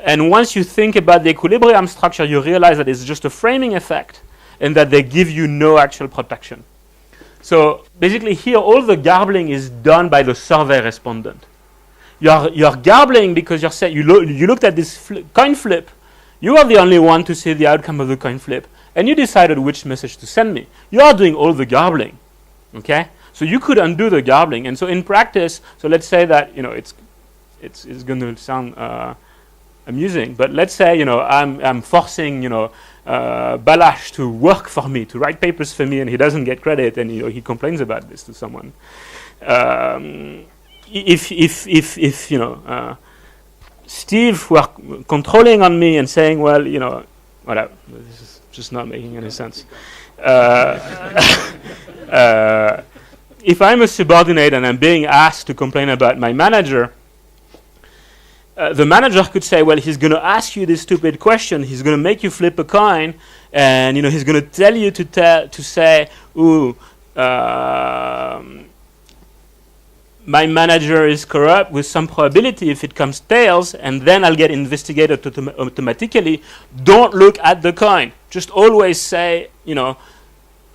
And once you think about the equilibrium structure, you realize that it's just a framing effect and that they give you no actual protection. So basically here, all the garbling is done by the survey respondent. You're garbling because you're saying you looked at this coin flip. You are the only one to see the outcome of the coin flip, and you decided which message to send me. You are doing all the garbling, okay? So you could undo the garbling, and so in practice, so let's say that it's going to sound amusing, but let's say I'm forcing Balázs to work for me, to write papers for me, and he doesn't get credit, and he complains about this to someone. If Steve were controlling on me and saying, well, whatever, this is just not making any sense. If I'm a subordinate and I'm being asked to complain about my manager, the manager could say, well, he's going to ask you this stupid question. He's going to make you flip a coin, and he's going to tell you to say, ooh, my manager is corrupt with some probability if it comes tails, and then I'll get investigated automatically. Don't look at the coin. Just always say,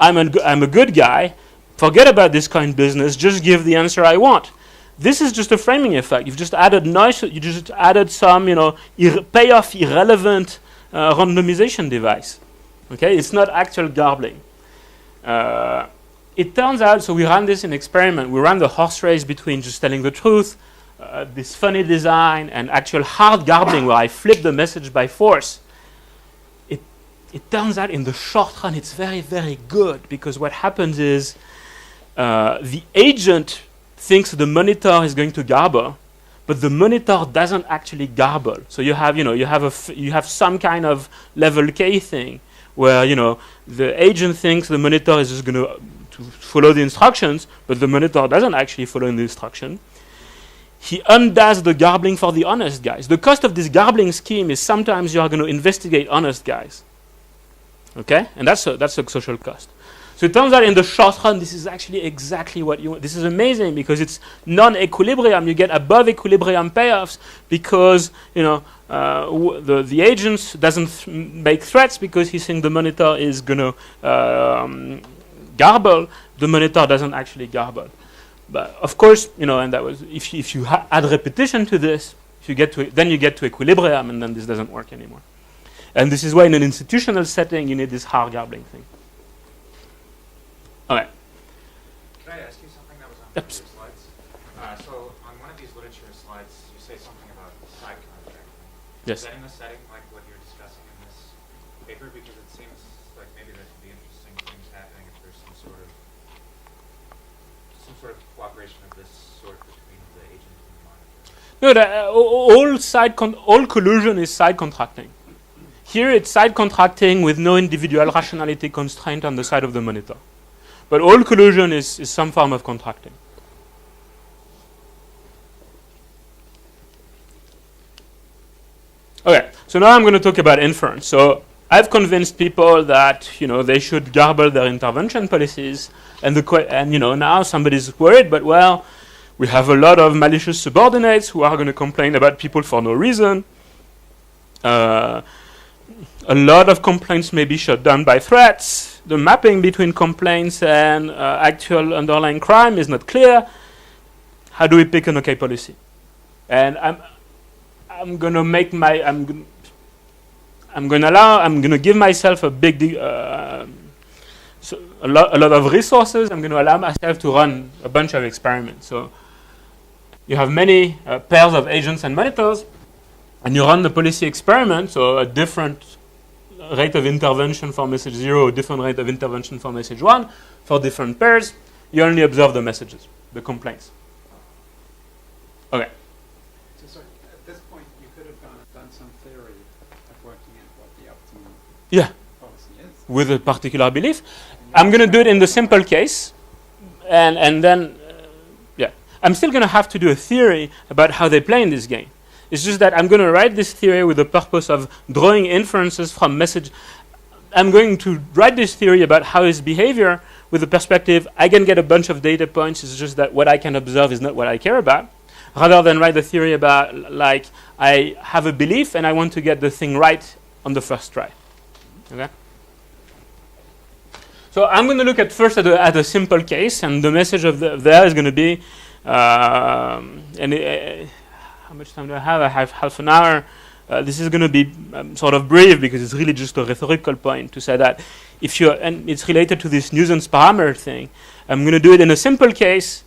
I'm a good guy. Forget about this coin business. Just give the answer I want. This is just a framing effect. You've just added noise. You just added some, payoff irrelevant randomization device. Okay, it's not actual garbling. It turns out, so we ran this in experiment. We ran the horse race between just telling the truth, this funny design, and actual hard garbling where I flip the message by force. It turns out in the short run it's very, very good because what happens is the agent thinks the monitor is going to garble, but the monitor doesn't actually garble. So you have some kind of level K thing where the agent thinks the monitor is just going to follow the instructions, but the monitor doesn't actually follow the instruction. He undoes the garbling for the honest guys. The cost of this garbling scheme is sometimes you are going to investigate honest guys. Okay? And that's a social cost. So it turns out in the short run, this is actually exactly what you want. This is amazing because it's non-equilibrium. You get above equilibrium payoffs because, the agent doesn't make threats because he thinks the monitor is going to garble. The monitor doesn't actually garble. But of course, and that was if you add repetition to this, then you get to equilibrium, and then this doesn't work anymore. And this is why in an institutional setting you need this hard garbling thing. Okay. Could I ask you something that was on one of your slides? So on one of these literature slides, you say something about side contracting. Yes. Is that in the setting like what you're discussing in this paper? Because it seems like maybe there could be interesting things happening if there's some sort of cooperation of this sort between the agent and the monitor. No, all collusion is side contracting. Here it's side contracting with no individual rationality constraint on the side of the monitor. But all collusion is some form of contracting. Okay, so now I'm going to talk about inference. So I've convinced people that they should garble their intervention policies, and now somebody's worried, but well, we have a lot of malicious subordinates who are going to complain about people for no reason. A lot of complaints may be shut down by threats. The mapping between complaints and actual underlying crime is not clear. How do we pick an okay policy? And I'm going to make I'm going to give myself a big, so a lot of resources. I'm going to allow myself to run a bunch of experiments. So you have many pairs of agents and monitors, and you run the policy experiment, so a different rate of intervention for message 0, a different rate of intervention for message 1, for different pairs. You only observe the messages, the complaints. Okay. So sorry, at this point, you could have gone and done some theory of working out what the optimum policy is. With a particular belief. I'm going to do it in the simple case, and then, I'm still going to have to do a theory about how they play in this game. It's just that I'm going to write this theory with the purpose of drawing inferences from message. I'm going to write this theory about how his behavior with the perspective, I can get a bunch of data points, it's just that what I can observe is not what I care about. Rather than write the theory about, like, I have a belief and I want to get the thing right on the first try. Okay? So I'm going to look at first at a simple case, and the message of there is going to be, how much time do I have? I have half an hour. This is going to be sort of brief because it's really just a rhetorical point to say that if you, and it's related to this nuisance parameter thing, I'm going to do it in a simple case.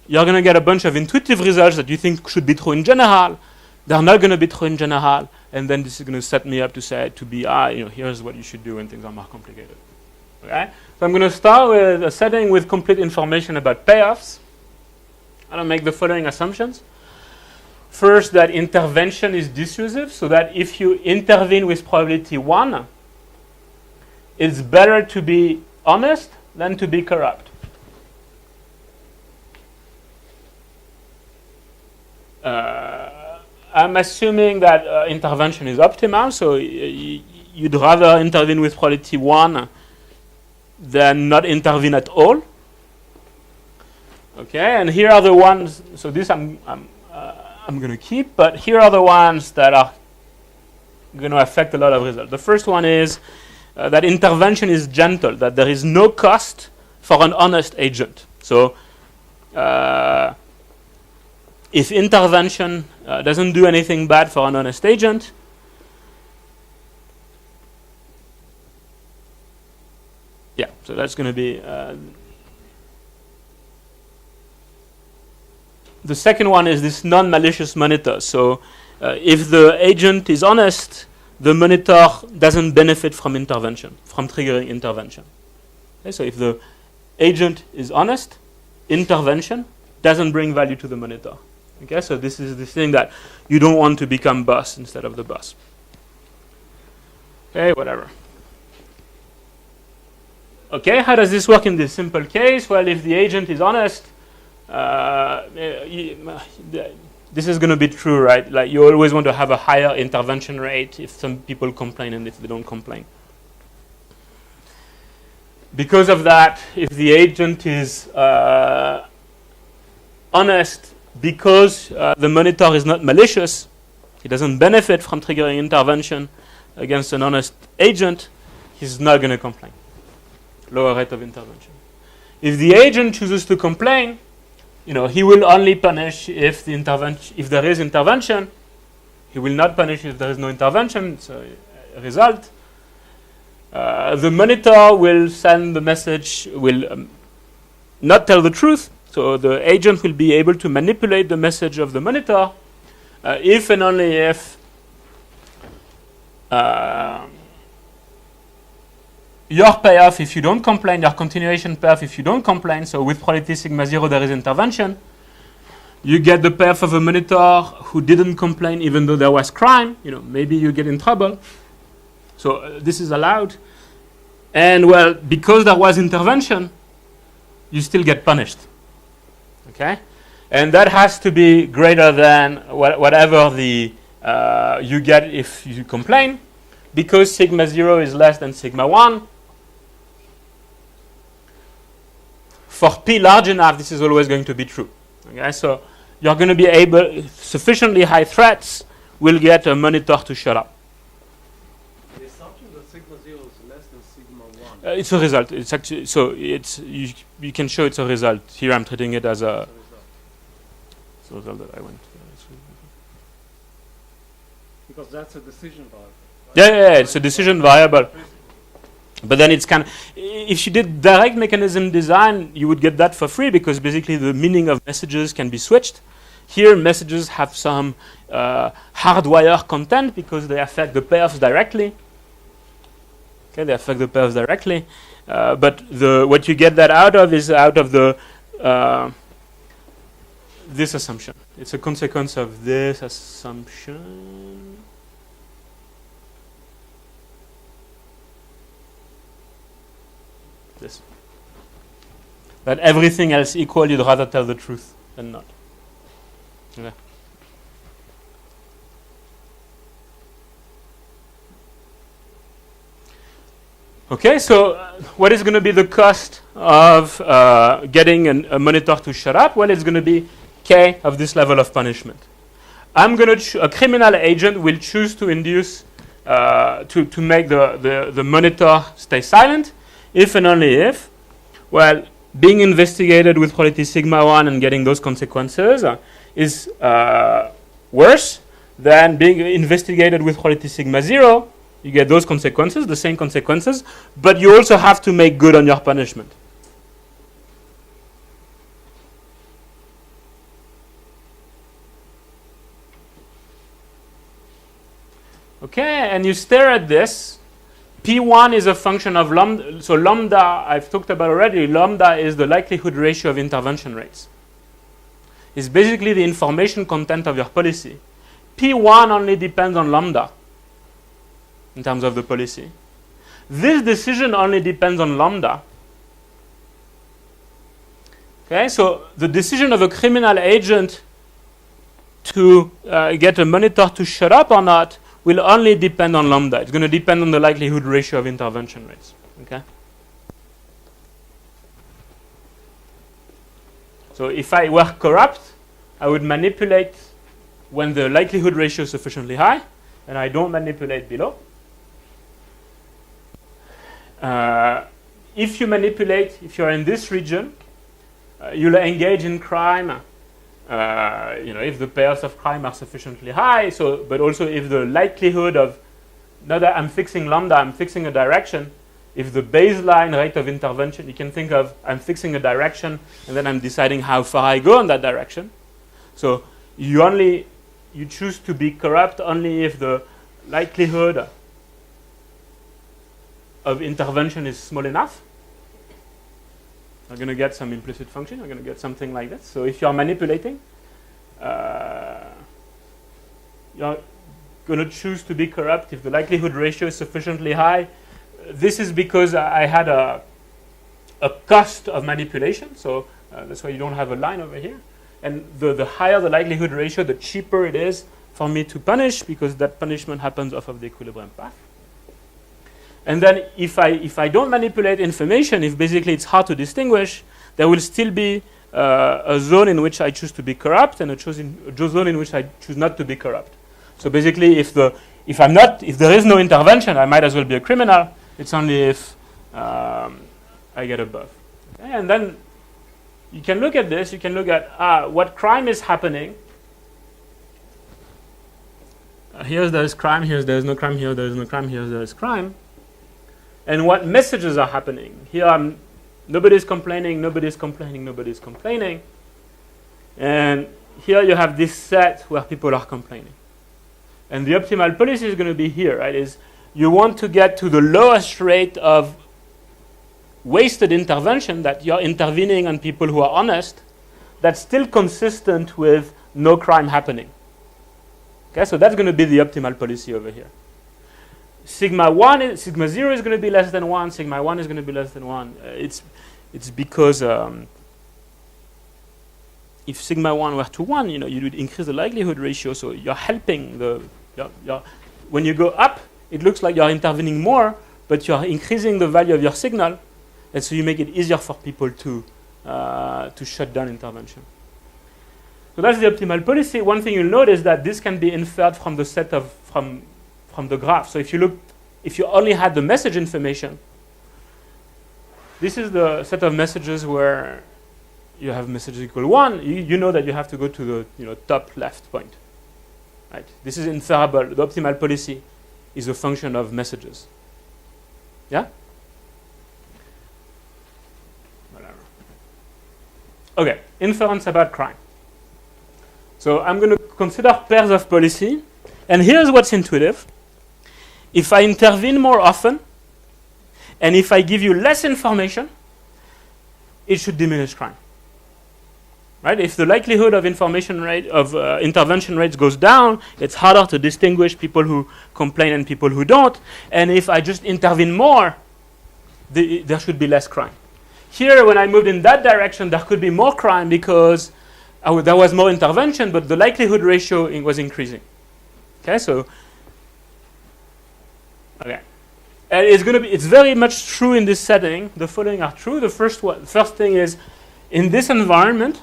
You're going to get a bunch of intuitive results that you think should be true in general. They're not going to be true in general, and then this is going to set me up to say, here's what you should do when things are more complicated. Okay? So I'm going to start with a setting with complete information about payoffs. I'm going to make the following assumptions. First, that intervention is dissuasive, so that if you intervene with probability 1, it's better to be honest than to be corrupt. I'm assuming that intervention is optimal, so you'd rather intervene with probability 1 than not intervene at all. Okay, and here are the ones, so this I'm going to keep, but here are the ones that are going to affect a lot of results. The first one is that intervention is gentle, that there is no cost for an honest agent. So if intervention doesn't do anything bad for an honest agent, so that's going to be the second one is this non-malicious monitor. So if the agent is honest, the monitor doesn't benefit from intervention, from triggering intervention. Okay, so if the agent is honest, intervention doesn't bring value to the monitor. Okay, so this is the thing that you don't want to become boss instead of the boss. Okay, whatever. Okay, how does this work in this simple case? Well, if the agent is honest, this is going to be true, right? Like, you always want to have a higher intervention rate if some people complain and if they don't complain. Because of that, if the agent is honest, because the monitor is not malicious, he doesn't benefit from triggering intervention against an honest agent, he's not going to complain. Lower rate of intervention. If the agent chooses to complain, he will only punish if the intervention, if there is intervention. He will not punish if there is no intervention. So, a result. The monitor will send the message, will not tell the truth. So the agent will be able to manipulate the message of the monitor if and only if your payoff, if you don't complain, your continuation payoff, if you don't complain, so with probability sigma 0 there is intervention, you get the payoff of a monitor who didn't complain even though there was crime, maybe you get in trouble. So this is allowed. And well, because there was intervention, you still get punished. Okay? And that has to be greater than whatever the you get if you complain, because sigma 0 is less than sigma 1. For p large enough, this is always going to be true. Okay, so you're going to be able, sufficiently high threats will get a monitor to shut up. The assumption that sigma 0 is less than sigma 1. It's a result. It's actually, so it's you can show it's a result. Here I'm treating it as a result that I went. Because that's a decision value. Yeah, it's a decision variable. But then it's if you did direct mechanism design, you would get that for free because basically the meaning of messages can be switched. Here, messages have some hardwire content because they affect the payoffs directly. Okay, they affect the payoffs directly. But what you get that out of is out of the this assumption. It's a consequence of this assumption. This. That everything else equal, you'd rather tell the truth than not. Okay. Okay, so what is going to be the cost of getting a monitor to shut up? Well, it's going to be K of this level of punishment. I'm going to a criminal agent will choose to induce to make the monitor stay silent if and only if, well, being investigated with quality sigma 1 and getting those consequences is worse than being investigated with quality sigma 0. You get those consequences, the same consequences, but you also have to make good on your punishment. Okay, and you stare at this. P1 is a function of lambda. So lambda, I've talked about already, lambda is the likelihood ratio of intervention rates. It's basically the information content of your policy. P1 only depends on lambda in terms of the policy. This decision only depends on lambda. Okay, so the decision of a criminal agent to get a monitor to shut up or not will only depend on lambda. It's going to depend on the likelihood ratio of intervention rates. Okay. So if I were corrupt, I would manipulate when the likelihood ratio is sufficiently high, and I don't manipulate below. If you manipulate, if you're in this region, you'll engage in crime. If the pairs of crime are sufficiently high, but also if the likelihood of, not that I'm fixing lambda, I'm fixing a direction. If the baseline rate of intervention, you can think of, I'm fixing a direction, and then I'm deciding how far I go in that direction. So you choose to be corrupt only if the likelihood of intervention is small enough. You're going to get some implicit function. You're going to get something like that. So if you're manipulating, you're going to choose to be corrupt if the likelihood ratio is sufficiently high. This is because I had a cost of manipulation. So that's why you don't have a line over here. And the higher the likelihood ratio, the cheaper it is for me to punish, because that punishment happens off of the equilibrium path. And then if I don't manipulate information, if basically it's hard to distinguish, there will still be a zone in which I choose to be corrupt and a zone in which I choose not to be corrupt. So basically, if there is no intervention, I might as well be a criminal. It's only if I get above. Okay? And then you can look at this. You can look at what crime is happening. Here there is crime. Here there is no crime. Here there is no crime. Here there is crime. And what messages are happening. Here nobody's complaining, nobody's complaining, nobody's complaining. And here you have this set where people are complaining. And the optimal policy is going to be here, right? Is you want to get to the lowest rate of wasted intervention, that you're intervening on people who are honest, that's still consistent with no crime happening. Okay, so that's going to be the optimal policy over here. Sigma 0 is going to be less than 1. Sigma 1 is going to be less than 1. It's because if sigma 1 were to 1, you would increase the likelihood ratio. So you're helping when you go up, it looks like you're intervening more, but you're increasing the value of your signal, and so you make it easier for people to shut down intervention. So that's the optimal policy. One thing you'll notice is that this can be inferred from the set of from the graph. So if you only had the message information, this is the set of messages where you have messages equal 1. You know that you have to go to the top left point. Right? This is inferable. The optimal policy is a function of messages. Yeah? Whatever. Okay, inference about crime. So I'm going to consider pairs of policy. And here's what's intuitive. If I intervene more often, and if I give you less information, it should diminish crime. Right? If the likelihood of intervention rates goes down, it's harder to distinguish people who complain and people who don't. And if I just intervene more, there should be less crime. Here, when I moved in that direction, there could be more crime because there was more intervention, but the likelihood ratio was increasing. Okay, so okay, and it's very much true in this setting. The following are true. The first thing is, in this environment,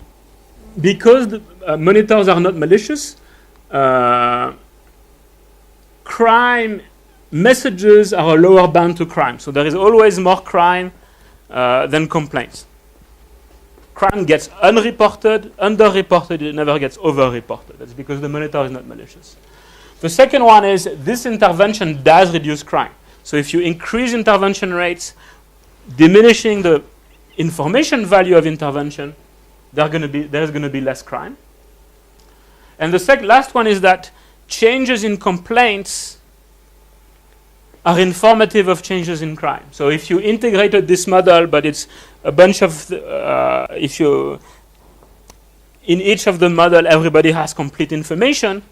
because the monitors are not malicious, crime messages are a lower bound to crime. So there is always more crime than complaints. Crime gets unreported, underreported, it never gets overreported. That's because the monitor is not malicious. The second one is this intervention does reduce crime. So if you increase intervention rates, diminishing the information value of intervention, there's going to be less crime. And the last one is that changes in complaints are informative of changes in crime. So if you integrated this model, but it's a bunch of, in each of the model, everybody has complete information.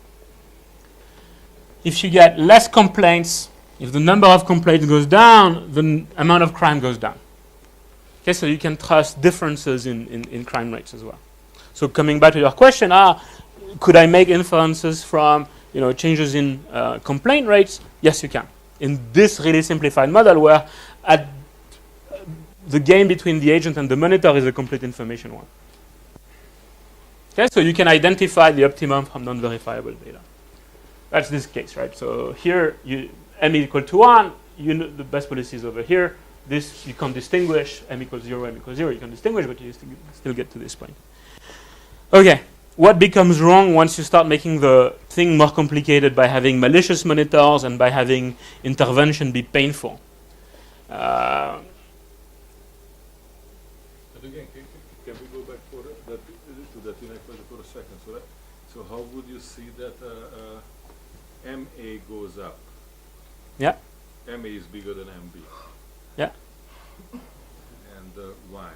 If you get less complaints, if the number of complaints goes down, the amount of crime goes down. Okay, so you can trust differences in crime rates as well. So coming back to your question, could I make inferences from changes in complaint rates? Yes, you can. In this really simplified model where the game between the agent and the monitor is a complete information one. Okay, so you can identify the optimum from non-verifiable data. That's this case, right? So here, m equal to 1, the best policy is over here. This you can't distinguish, m equals 0, m equals 0, you can distinguish, but you still get to this point. Okay, what becomes wrong once you start making the thing more complicated by having malicious monitors and by having intervention be painful? But again, can we go back to that inequality for a second? So how would you see that MA goes up? Yeah. MA is bigger than MB. Yeah. And why?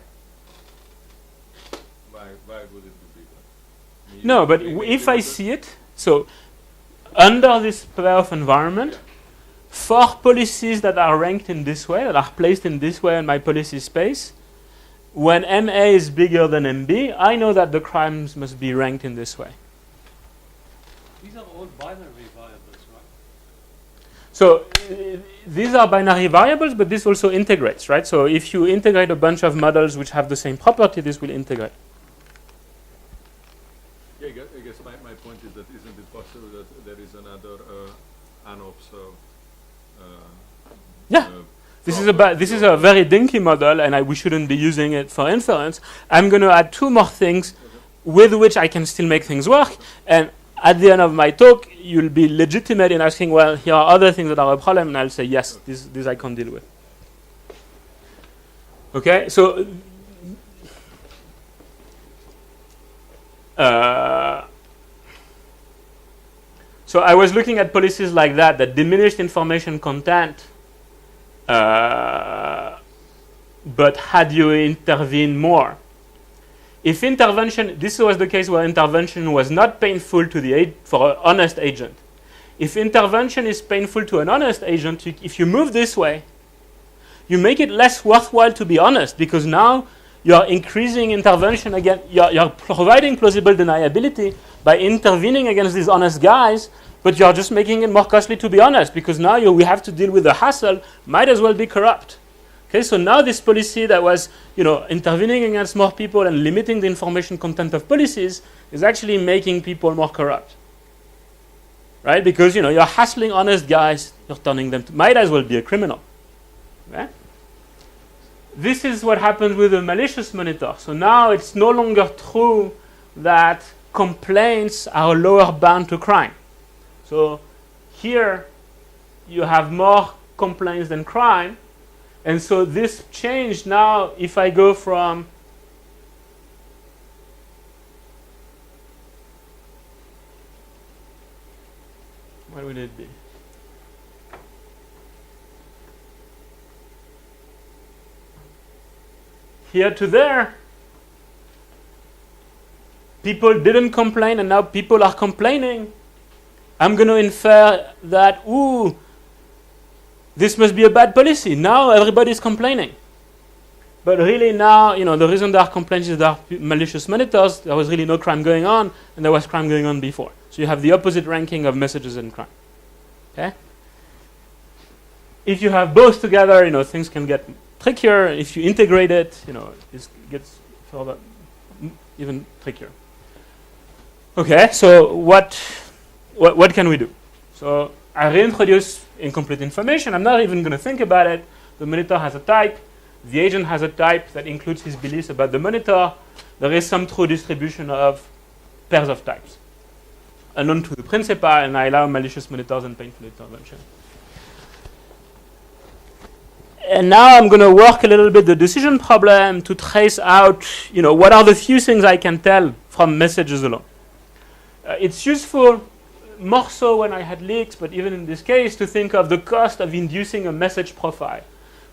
Why would it be bigger? No, but if I see it, so under this payoff environment, for policies that are ranked in this way, that are placed in this way in my policy space, when MA is bigger than MB, I know that the crimes must be ranked in this way. These are all binary variables, right? So these are binary variables, but this also integrates, right? So if you integrate a bunch of models which have the same property, this will integrate. Yeah, I guess my point is that isn't it possible that there is another ANOPS? This is a very dinky model, and we shouldn't be using it for inference. I'm going to add 2 more things with which I can still make things work. And at the end of my talk, you'll be legitimate in asking, well, here are other things that are a problem, and I'll say, yes, this I can deal with. Okay, so so I was looking at policies like that diminished information content, but had you intervene more. If intervention, this was the case where intervention was not painful for an honest agent. If intervention is painful to an honest agent, if you move this way, you make it less worthwhile to be honest, because now you're increasing intervention again. You're providing plausible deniability by intervening against these honest guys, but you're just making it more costly to be honest, because now we have to deal with the hassle, might as well be corrupt. Okay, so now this policy that was, intervening against more people and limiting the information content of policies is actually making people more corrupt. Right? Because, you're hassling honest guys, you're turning them to, might as well be a criminal. Okay? This is what happens with a malicious monitor. So now it's no longer true that complaints are lower bound to crime. So here, you have more complaints than crime. And so this changed now. If I go from what would it be? Here to there, people didn't complain and now people are complaining. I'm going to infer that, ooh, this must be a bad policy. Now everybody's complaining. But really now, the reason there are complaints is there are malicious monitors. There was really no crime going on, and there was crime going on before. So you have the opposite ranking of messages and crime. Okay? If you have both together, things can get trickier. If you integrate it, it gets further even trickier. Okay, so what can we do? So I reintroduce incomplete information. I'm not even going to think about it. The monitor has a type. The agent has a type that includes his beliefs about the monitor. There is some true distribution of pairs of types unknown to the principal, and I allow malicious monitors and painful intervention. And now I'm going to work a little bit the decision problem to trace out, what are the few things I can tell from messages alone. It's useful, more so when I had leaks, but even in this case, to think of the cost of inducing a message profile.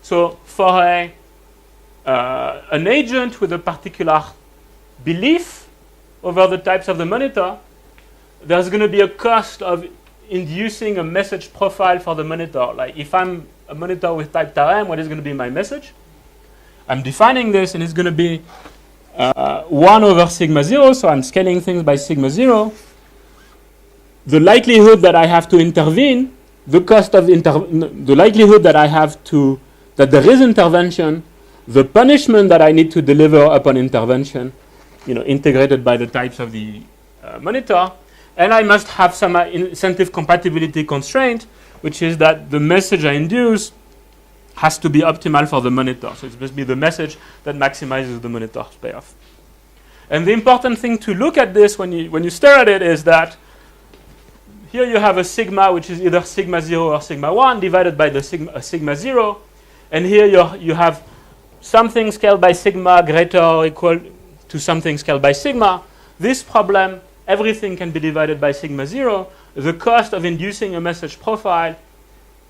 So for an agent with a particular belief over the types of the monitor, there's going to be a cost of inducing a message profile for the monitor. Like if I'm a monitor with type tar-m, what is going to be my message? I'm defining this, and it's going to be 1 over sigma 0, so I'm scaling things by sigma 0. The likelihood that I have to intervene, the cost of the likelihood that that there is intervention, the punishment that I need to deliver upon intervention, integrated by the types of the monitor, and I must have some incentive compatibility constraint, which is that the message I induce has to be optimal for the monitor. So it must be the message that maximizes the monitor's payoff. And the important thing to look at this when you stare at it is that here you have a sigma, which is either sigma 0 or sigma 1, divided by the sigma 0. And here you have something scaled by sigma greater or equal to something scaled by sigma. This problem, everything can be divided by sigma 0. The cost of inducing a message profile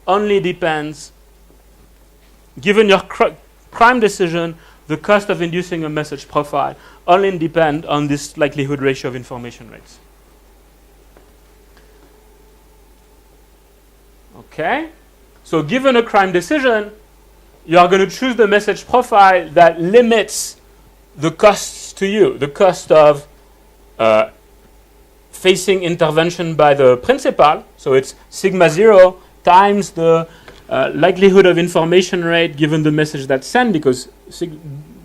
only depends, given your crime decision, the cost of inducing a message profile only depends on this likelihood ratio of information rates. Okay? So given a crime decision, you are going to choose the message profile that limits the costs to you, the cost of facing intervention by the principal. So it's sigma 0 times the likelihood of information rate given the message that's sent, because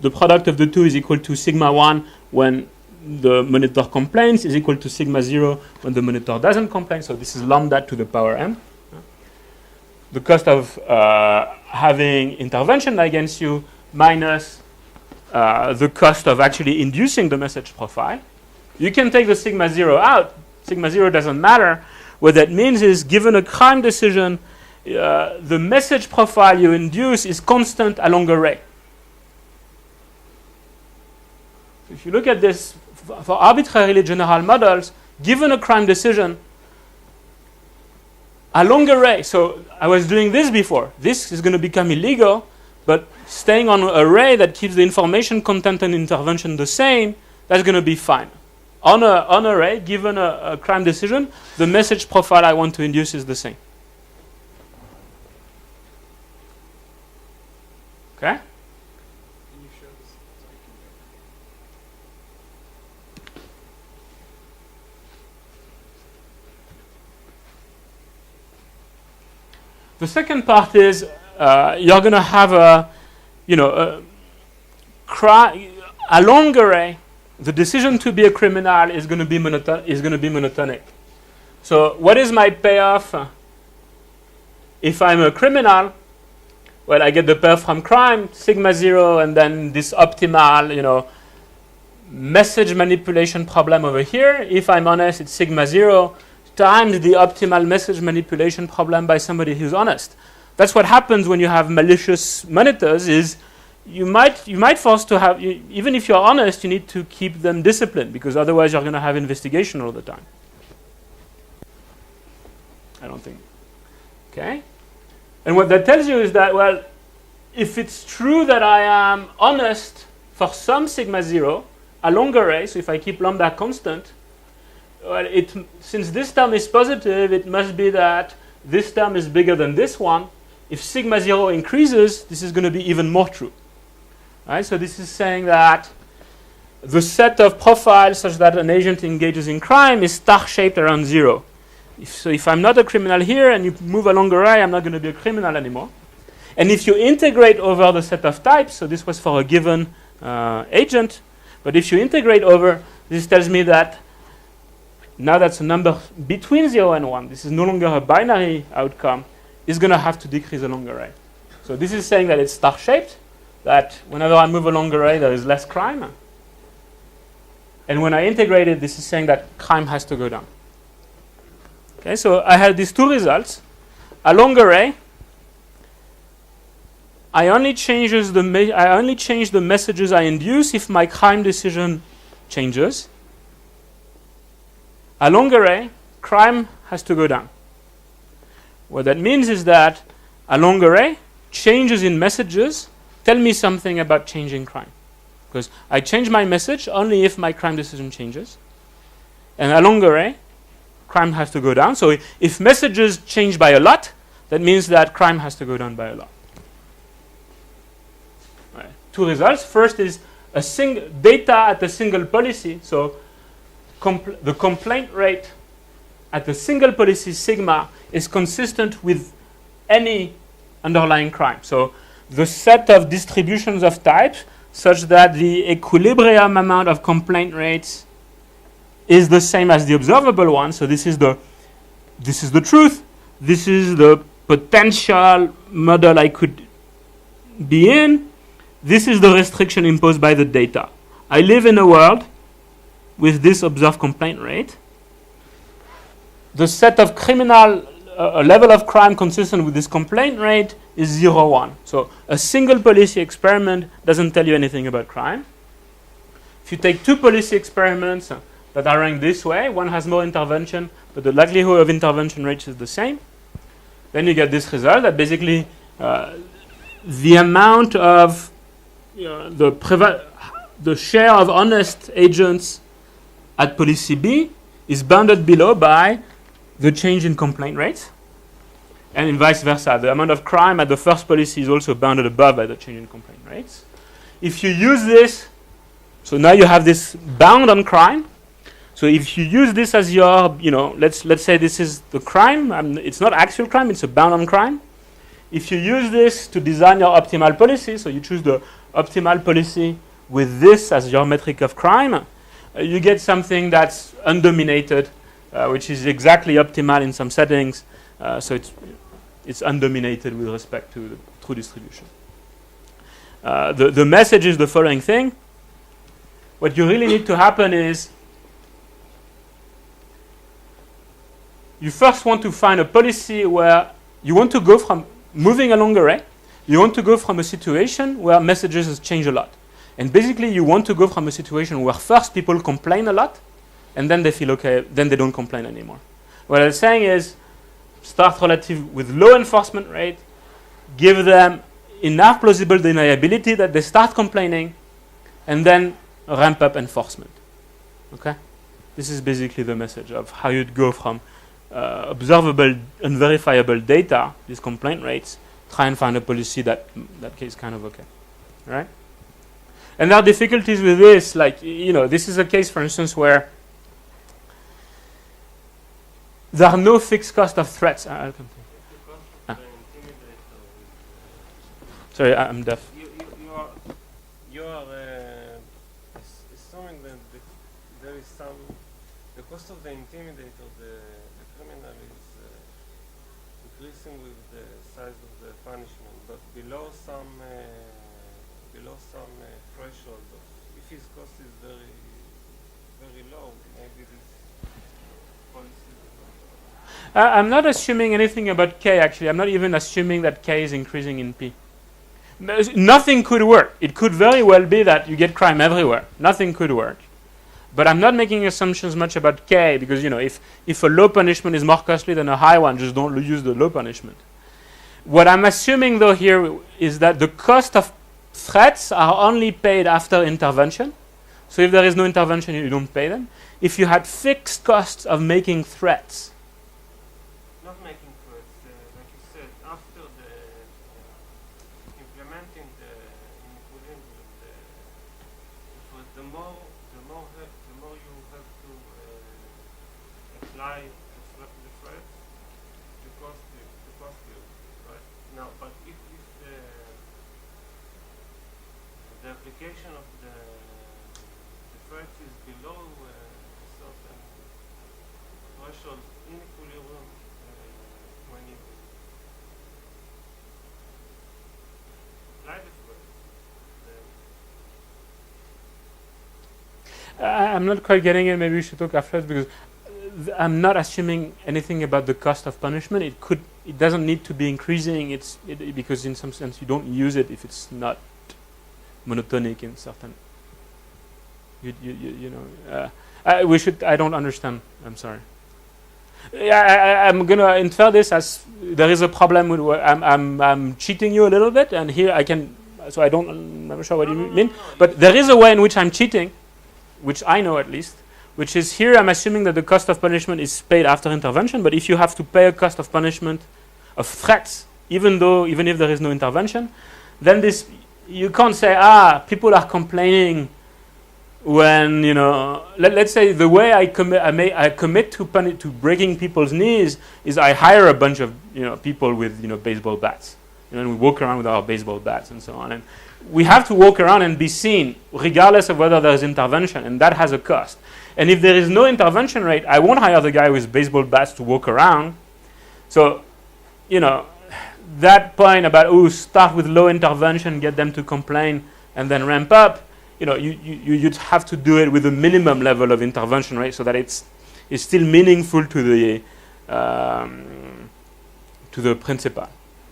the product of the two is equal to sigma 1 when the monitor complains, is equal to sigma 0 when the monitor doesn't complain. So this is lambda to the power m. The cost of having intervention against you minus the cost of actually inducing the message profile. You can take the sigma 0 out. Sigma 0 doesn't matter. What that means is, given a crime decision, the message profile you induce is constant along a ray. If you look at this, for arbitrarily general models, given a crime decision, along a ray, so I was doing this before. This is going to become illegal, but staying on a ray that keeps the information content and intervention the same, that's going to be fine. On an array, given a crime decision, the message profile I want to induce is the same. Okay? Can you show this? The second part is you're going to have a long array. The decision to be a criminal is going to be monotonic. So what is my payoff if I'm a criminal? Well, I get the payoff from crime, sigma 0, and then this optimal, message manipulation problem over here. If I'm honest, it's sigma 0 times the optimal message manipulation problem by somebody who's honest. That's what happens when you have malicious monitors. Is you might force to have, even if you're honest, you need to keep them disciplined, because otherwise you're going to have investigation all the time. I don't think. Okay? And what that tells you is that, well, if it's true that I am honest for some sigma 0 along array, so if I keep lambda constant, well, since this term is positive, it must be that this term is bigger than this one. If sigma 0 increases, this is going to be even more true. Right? So this is saying that the set of profiles such that an agent engages in crime is star-shaped around 0. So if I'm not a criminal here and you move along array, I'm not going to be a criminal anymore. And if you integrate over the set of types, so this was for a given agent, but if you integrate over, this tells me that now that's a number between 0 and 1. This is no longer a binary outcome. It's going to have to decrease along array. So this is saying that it's star-shaped, that whenever I move along array, there is less crime. And when I integrate it, this is saying that crime has to go down. Okay, so I had these two results. Along array, I only change the messages I induce if my crime decision changes. Along array, crime has to go down. What that means is that along array, changes in messages tell me something about changing crime. Because I change my message only if my crime decision changes. And along array, crime has to go down. So if messages change by a lot, that means that crime has to go down by a lot. Right. Two results. First is data at a single policy. So the complaint rate at the single policy sigma is consistent with any underlying crime. So the set of distributions of types such that the equilibrium amount of complaint rates is the same as the observable one. So this is the truth. This is the potential model I could be in. This is the restriction imposed by the data. I live in a world with this observed complaint rate. The set of criminal level of crime consistent with this complaint rate is 0, 1. So a single policy experiment doesn't tell you anything about crime. If you take two policy experiments that are ranked this way, one has more intervention, but the likelihood of intervention rate is the same, then you get this result that basically the amount of the share of honest agents at policy B is bounded below by the change in complaint rates, and in vice versa. The amount of crime at the first policy is also bounded above by the change in complaint rates. If you use this, so now you have this bound on crime. So if you use this as your, let's say this is the crime. It's not actual crime, it's a bound on crime. If you use this to design your optimal policy, so you choose the optimal policy with this as your metric of crime, you get something that's undominated, which is exactly optimal in some settings. So it's undominated with respect to the true distribution. The message is the following thing. What you really need to happen is you first want to find a policy where you want to go from moving along array. You want to go from a situation where messages change a lot. And basically, you want to go from a situation where first people complain a lot, and then they feel okay, then they don't complain anymore. What I'm saying is, start relative with low enforcement rate, give them enough plausible deniability that they start complaining, and then ramp up enforcement. Okay? This is basically the message of how you'd go from observable, unverifiable data, these complaint rates, try and find a policy that case kind of okay. All right? And there are difficulties with this, like, this is a case, for instance, where there are no fixed cost of threats. I'll come to Sorry, I'm deaf. You are assuming that there is the cost of the intimidator, the criminal is increasing with the size of the punishment, but below some threshold, if his cost is very, very low, maybe this policy is not I'm not assuming anything about K, actually. I'm not even assuming that K is increasing in P. Nothing could work. It could very well be that you get crime everywhere. Nothing could work. But I'm not making assumptions much about K, because, if a low punishment is more costly than a high one, just don't use the low punishment. What I'm assuming, though, here is that the cost of threats are only paid after intervention. So if there is no intervention, you don't pay them. If you had fixed costs of making threats, Not making threats, like you said, after the implementing the inequilibrium, the more you have to apply the threats, the costlier, right? Now, but if the application of the threats is below a certain threshold in equilibrium, when you apply the threats, then I'm not quite getting it. Maybe we should talk afterwards, because I'm not assuming anything about the cost of punishment. It doesn't need to be increasing. Because in some sense you don't use it if it's not monotonic in certain. I don't understand. I'm sorry. I'm gonna infer this as there is a problem with. I'm cheating you a little bit, and here I can. So I'm not sure what you mean. But there is a way in which I'm cheating, which I know at least, which is here I'm assuming that the cost of punishment is paid after intervention. But if you have to pay a cost of punishment of threats, even if there is no intervention, then you can't say people are complaining when let's say the way I commit to breaking people's knees is I hire a bunch of people with baseball bats, and we walk around with our baseball bats and so on, and we have to walk around and be seen regardless of whether there is intervention, and that has a cost. And if there is no intervention rate, I won't hire the guy with baseball bats to walk around. So that point about start with low intervention, get them to complain, and then ramp up. You'd have to do it with a minimum level of intervention rate, so that it's still meaningful to the principal.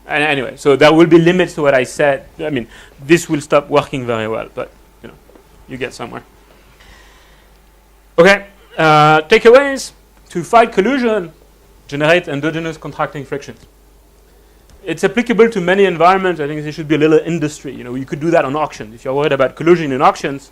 And anyway, so there will be limits to what I said. I mean, this will stop working very well, but you get somewhere. Okay, takeaways: to fight collusion, generate endogenous contracting friction. It's applicable to many environments. I think there should be a little industry. You could do that on auctions. If you're worried about collusion in auctions,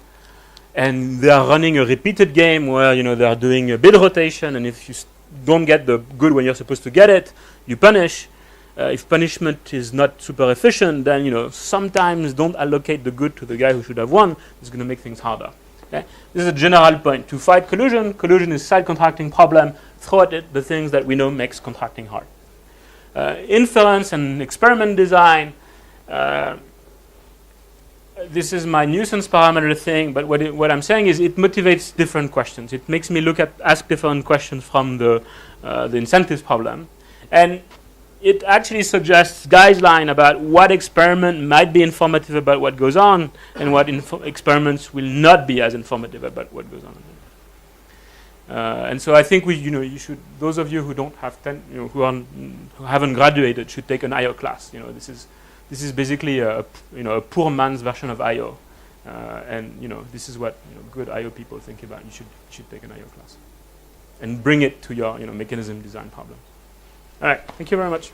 and they are running a repeated game where they are doing a bid rotation, and if you don't get the good when you're supposed to get it, you punish. If punishment is not super efficient, then sometimes don't allocate the good to the guy who should have won. It's going to make things harder. Okay? This is a general point. To fight collusion, collusion is side contracting problem. Throw at it the things that we know makes contracting hard. Inference and experiment design. This is my nuisance parameter thing, but what I'm saying is it motivates different questions. It makes me ask different questions from the incentives problem, and it actually suggests guidelines about what experiment might be informative about what goes on, and what experiments will not be as informative about what goes on. And so I think you should. Those of you who don't have who haven't graduated should take an IO class. This is basically a poor man's version of IO, and this is what good IO people think about. You should take an IO class, and bring it to your mechanism design problem. All right, thank you very much.